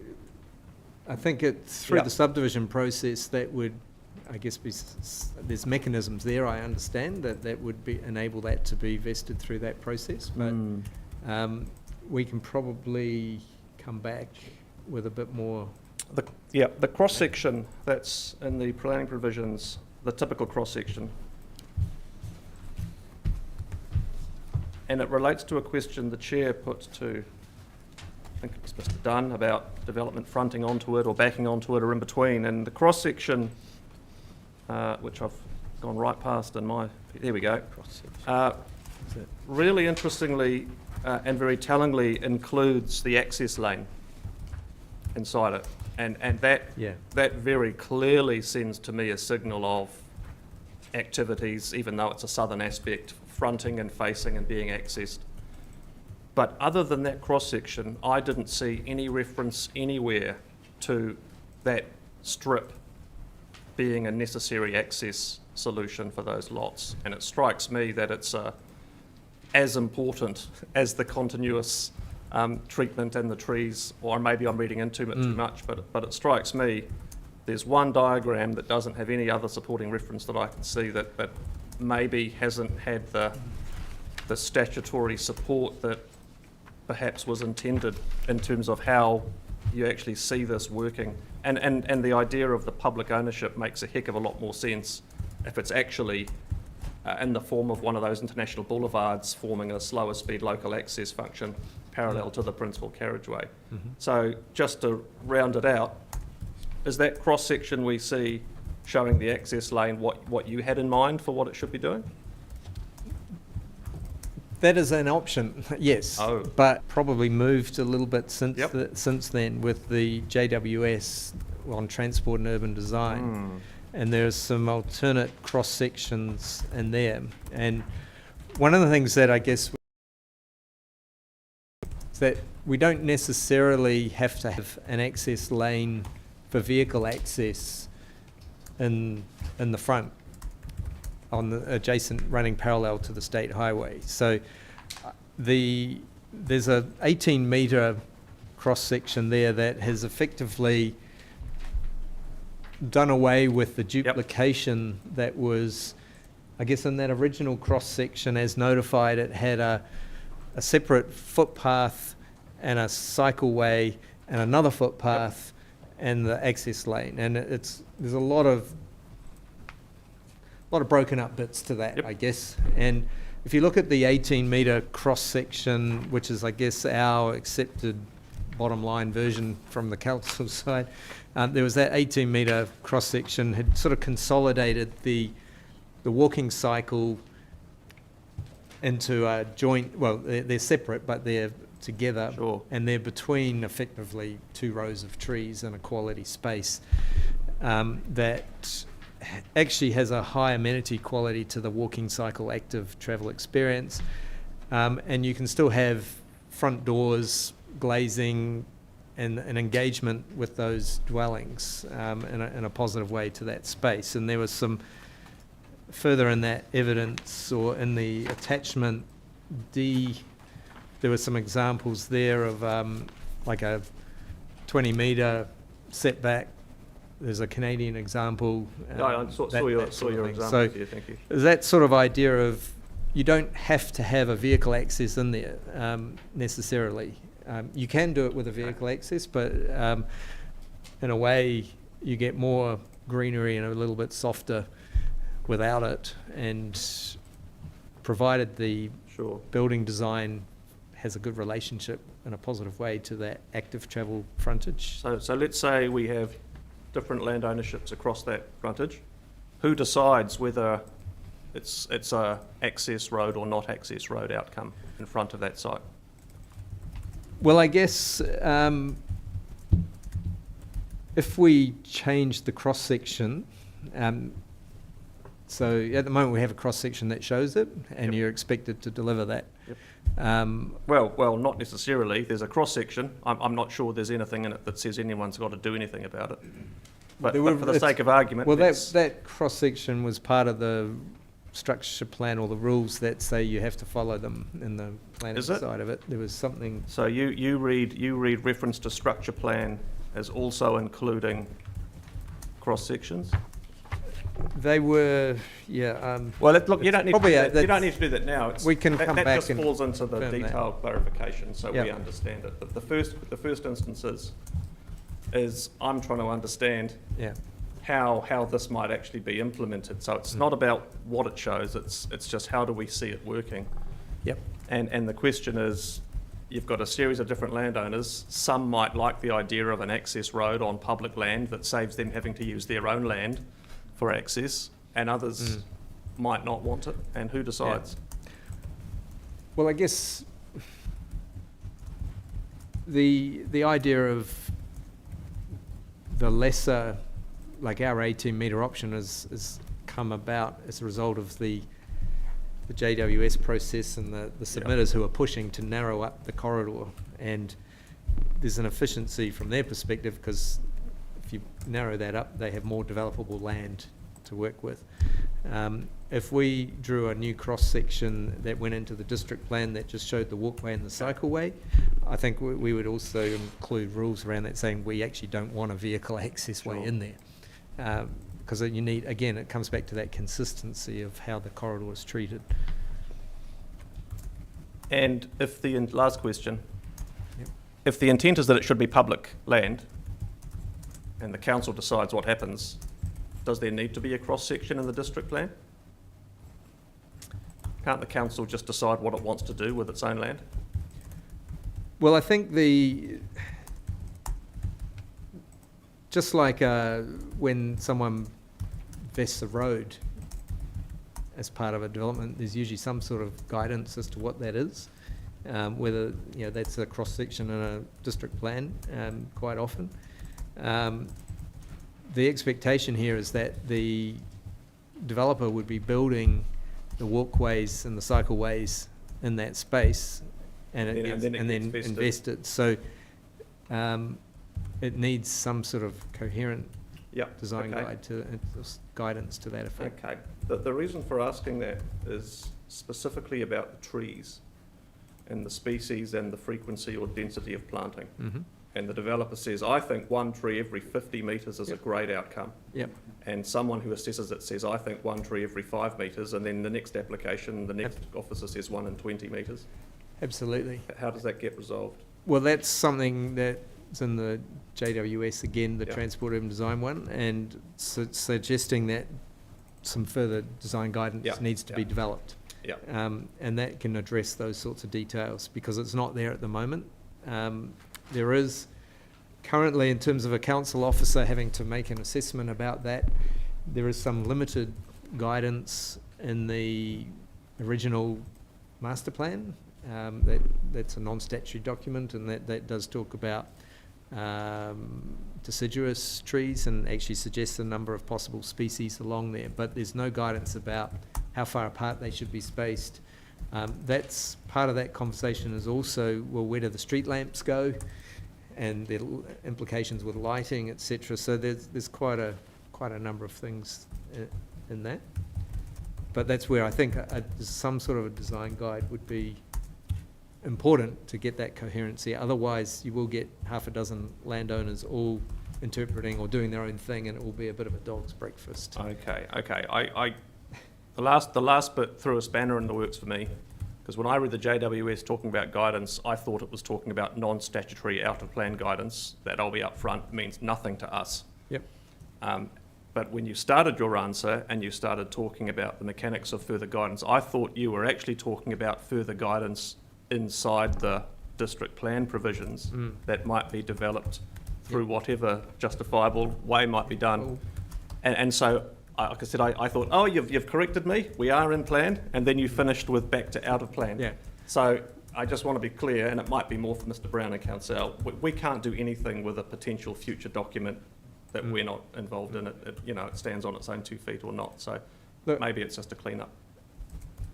I think it's through Yeah. the subdivision process that would, I guess, there's mechanisms there, I understand, that would enable that to be vested through that process. But we can probably come back with a bit more. The cross-section that's in the planning provisions, the typical cross-section, and it relates to a question the chair put to, I think it was Mr. Dunn, about development fronting onto it or backing onto it or in between. And the cross-section, which I've gone right past in my, here we go. Really interestingly and very tellingly includes the access lane inside it. And that, Yeah. that very clearly sends to me a signal of activities, even though it's a southern aspect, fronting and facing and being accessed. But other than that cross-section, I didn't see any reference anywhere to that strip being a necessary access solution for those lots. And it strikes me that it's as important as the continuous treatment and the trees, or maybe I'm reading into it too much, but it strikes me there's one diagram that doesn't have any other supporting reference that I can see that maybe hasn't had the statutory support that perhaps was intended in terms of how you actually see this working. And the idea of the public ownership makes a heck of a lot more sense if it's actually in the form of one of those international boulevards forming a slower speed local access function parallel to the principal carriageway. So just to round it out, is that cross-section we see showing the access lane what you had in mind for what it should be doing? That is an option, yes. Oh. But probably moved a little bit since Yep. since then with the JWS on transport and urban design. And there's some alternate cross sections in there. And one of the things that I guess is that we don't necessarily have to have an access lane for vehicle access in the front on the adjacent running parallel to the state highway. So there's a 18-metre cross section there that has effectively done away with the duplication that was, I guess, in that original cross section as notified. It had a separate footpath and a cycleway and another footpath and the access lane, and there's a lot of broken up bits to that, I guess. And if you look at the 18-metre cross section, which is, I guess, our accepted bottom line version from the council side, there was that 18-metre cross section had sort of consolidated the walking cycle into a joint. Well, they're separate, but they're together, Sure. and they're between effectively two rows of trees in a quality space that actually has a high amenity quality to the walking cycle active travel experience, and you can still have front doors, glazing, and an engagement with those dwellings in a positive way to that space. And there was some further in that evidence, or in the attachment D, there were some examples there of like a 20-metre setback. There's a Canadian example. I saw your example So here, thank you. there's that sort of idea of you don't have to have a vehicle access in there necessarily. You can do it with a vehicle access, but in a way you get more greenery and a little bit softer without it, and provided the Sure. building design has a good relationship in a positive way to that active travel frontage. So let's say we have different land ownerships across that frontage. Who decides whether it's a access road or not access road outcome in front of that site? Well, I guess if we change the cross section, so at the moment we have a cross section that shows it, and you're expected to deliver that. Well, not necessarily. There's a cross section. I'm not sure there's anything in it that says anyone's got to do anything about it. But for the sake of argument, well, that cross section was part of the structure plan, or the rules that say you have to follow them in the planning Is it? side of it. There was something. So you read reference to structure plan as also including cross sections. They were, yeah. Well, look, you don't need to probably do a- that. You don't that's- need to do that now. we can come that back just and falls into the confirm that. detailed clarification, so we Yep. understand it. But the first instance is I'm trying to understand Yeah. how this might actually be implemented. So it's not about what it shows. It's just how do we see it working. Yep. And the question is, you've got a series of different landowners. Some might like the idea of an access road on public land that saves them having to use their own land for access. and others might not want it, and who decides? Well, I guess the idea of the lesser, like our 18-metre option has come about as a result of the JWS process and the submitters who are pushing to narrow up the corridor. And there's an efficiency from their perspective, because if you narrow that up, they have more developable land to work with. If we drew a new cross-section that went into the district plan that just showed the walkway and the cycleway, I think we would also include rules around that saying we actually don't want a vehicle access way in there. Because you need, again, it comes back to that consistency of how the corridor is treated. And if the, last question, Yep. if the intent is that it should be public land, and the council decides what happens, does there need to be a cross-section in the district plan? Can't the council just decide what it wants to do with its own land? Well, I think just like when someone vests a road as part of a development, there's usually some sort of guidance as to what that is, whether that's a cross-section in a district plan quite often. The expectation here is that the developer would be building the walkways and the cycleways in that space, and then invest it. So it needs some sort of coherent design guidance to that effect. Okay. The reason for asking that is specifically about the trees and the species and the frequency or density of planting. Mm-hmm. And the developer says, I think one tree every 50 metres is a great outcome. Yep. And someone who assesses it says, I think one tree every 5 metres, and then the next application, the next officer says 1 in 20 metres. Absolutely. How does that get resolved? Well, that's something that's in the JWS again, the Transport Urban Design one, and suggesting that some further design guidance needs to be developed. Yeah. And that can address those sorts of details, because it's not there at the moment. There is currently, in terms of a council officer having to make an assessment about that, there is some limited guidance in the original master plan. That's a non-statutory document, and that does talk about deciduous trees and actually suggests a number of possible species along there. But there's no guidance about how far apart they should be spaced. That's part of that conversation is also, well, where do the street lamps go, and the implications with lighting, etc. So there's quite a number of things in that. But that's where I think some sort of a design guide would be important to get that coherency. Otherwise, you will get half a dozen landowners all interpreting or doing their own thing, and it will be a bit of a dog's breakfast. Okay. The last bit threw a spanner in the works for me, because when I read the JWS talking about guidance, I thought it was talking about non-statutory out-of-plan guidance. That, I'll be upfront, means nothing to us. Yep. But when you started your answer and you started talking about the mechanics of further guidance, I thought you were actually talking about further guidance inside the district plan provisions that might be developed through whatever justifiable way might be done. And so, like I said, I thought, oh, you've corrected me, we are in plan, and then you finished with back to out of plan. Yeah. So I just want to be clear, and it might be more for Mr Brown and Council, we can't do anything with a potential future document that we're not involved in. It stands on its own 2 feet or not. So Look, maybe it's just a clean up.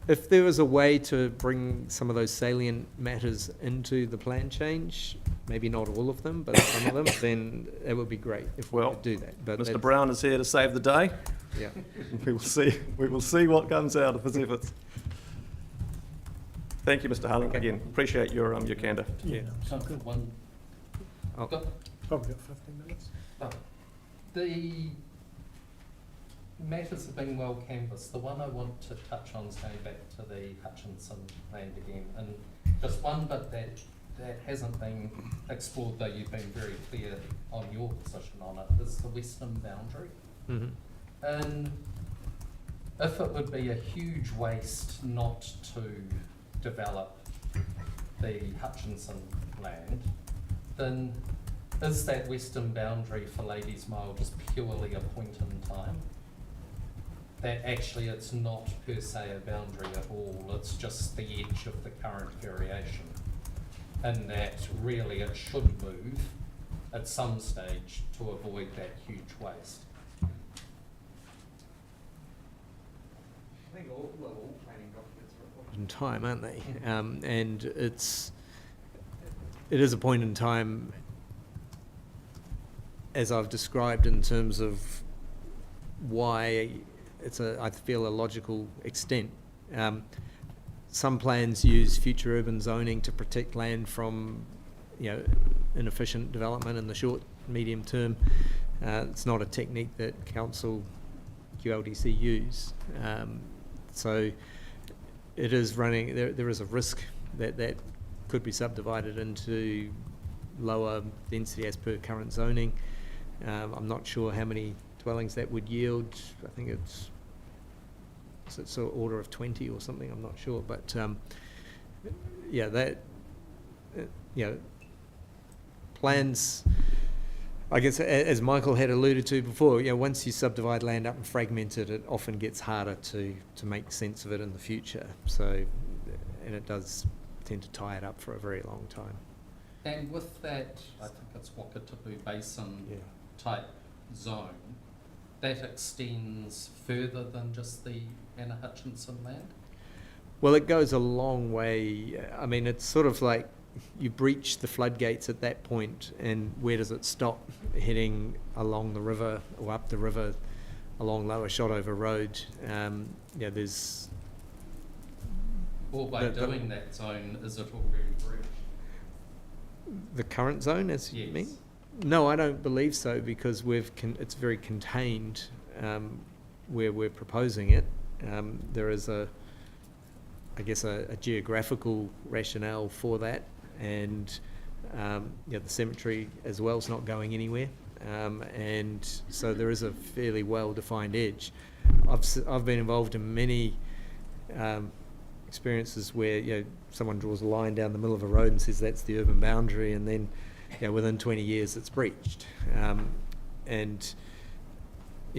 if there was a way to bring some of those salient matters into the plan change, maybe not all of them, but some of them, then it would be great if we could do that. But Mr Brown is here to save the day. yeah. We will see what comes out of his efforts. Thank you, Mr Harlan. Again, appreciate your candour. Yeah. One. Oh. Got- Probably got 15 minutes. The matters have been well canvassed. The one I want to touch on is going back to the Hutchinson land again, and just one bit that hasn't been explored, though you've been very clear on your position on it, is the western boundary. Mm-hmm. And if it would be a huge waste not to develop the Hutchinson land, then is that western boundary for Ladies Mile just purely a point in time? that actually it's not per se a boundary at all, it's just the edge of the current variation. And that really it should move at some stage to avoid that huge waste. I think all planning documents are a point in time, aren't they? And it is a point in time, as I've described, in terms of why it's I feel, a logical extent. Some plans use future urban zoning to protect land from, inefficient development in the short, medium term. It's not a technique that council QLDC use. So it is running, there is a risk that could be subdivided into lower density as per current zoning. I'm not sure how many dwellings that would yield. I think it's sort of order of 20 or something, I'm not sure. But plans, I guess, as Michael had alluded to before, once you subdivide land up and fragment it, it often gets harder to make sense of it in the future. So, and it does tend to tie it up for a very long time. And with that, I think it's Wakatipu Basin type zone, that extends further than just the Anna Hutchinson land? Well, it goes a long way. I mean, it's sort of like you breach the floodgates at that point, and where does it stop? Heading along the river or up the river along Lower Shotover Road. There's... Or by doing that zone, is it already breached? The current zone, as you mean? No, I don't believe so, because it's very contained where we're proposing it. There is a geographical rationale for that, and the cemetery as well is not going anywhere, and so there is a fairly well-defined edge. I've been involved in many experiences where someone draws a line down the middle of a road and says that's the urban boundary, and then within 20 years it's breached. And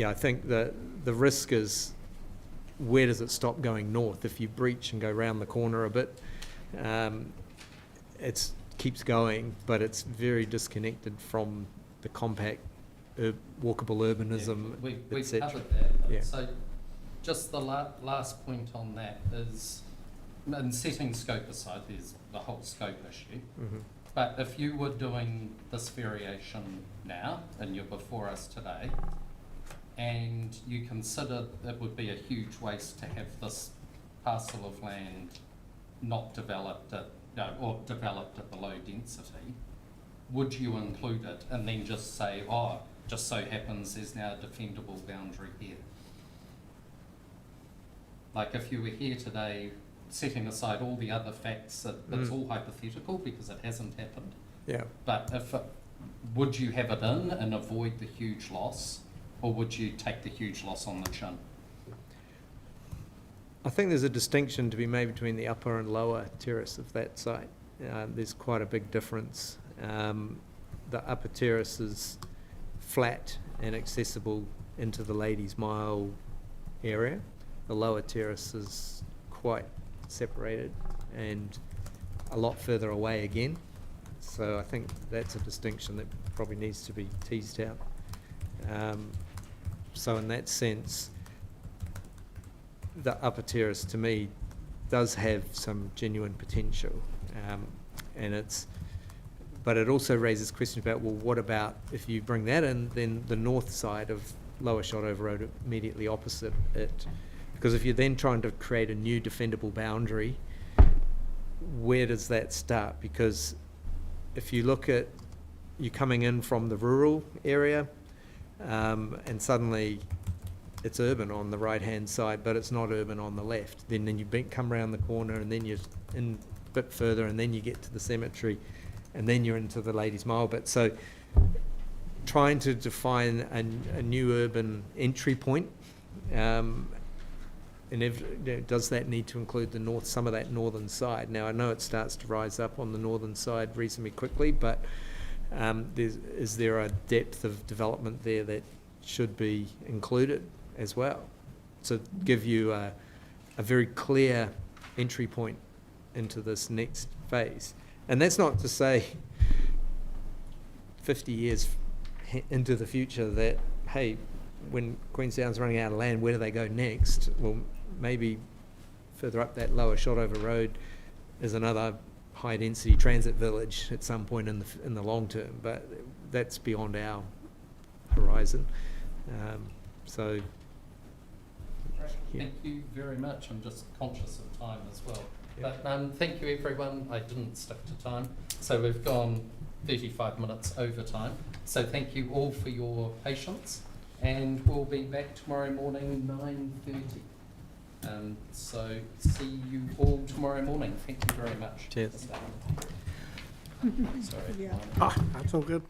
I think that the risk is, where does it stop going north? If you breach and go round the corner a bit, it keeps going, but it's very disconnected from the compact walkable urbanism. We've covered that. So just the last point on that is, and setting scope aside, there's the whole scope issue. Mm-hmm. But if you were doing this variation now, and you're before us today, and you consider it would be a huge waste to have this parcel of land not developed or developed at the low density, would you include it and then just say, just so happens there's now a defendable boundary here? Like if you were here today, setting aside all the other facts, it's all hypothetical because it hasn't happened. Yeah. But would you have it in and avoid the huge loss, or would you take the huge loss on the chin? I think there's a distinction to be made between the upper and lower terrace of that site. There's quite a big difference. The upper terrace is flat and accessible into the Ladies' Mile area. The lower terrace is quite separated and a lot further away again. So I think that's a distinction that probably needs to be teased out. So in that sense, the upper terrace to me does have some genuine potential, but it also raises questions about, well, what about if you bring that in, then the north side of Lower Shotover Road immediately opposite it? Because if you're then trying to create a new defendable boundary, where does that start? Because if you look at, you coming in from the rural area, and suddenly it's urban on the right-hand side, but it's not urban on the left. Then you come around the corner, and then you're in a bit further, and then you get to the cemetery, and then you're into the Ladies' Mile bit. So trying to define a new urban entry point, does that need to include some of that northern side? Now, I know it starts to rise up on the northern side reasonably quickly, but is there a depth of development there that should be included as well? to give you a very clear entry point into this next phase. And that's not to say 50 years into the future that, hey, when Queenstown's running out of land, where do they go next? Well, maybe further up that lower Shotover Road is another high-density transit village at some point in the long term, but that's beyond our horizon. So, yeah. Thank you very much. I'm just conscious of time as well. But thank you, everyone. I didn't stick to time, so we've gone 35 minutes over time. So thank you all for your patience, and we'll be back tomorrow morning, 9:30. So see you all tomorrow morning. Thank you very much. Cheers. Sorry. Yeah. That's all good.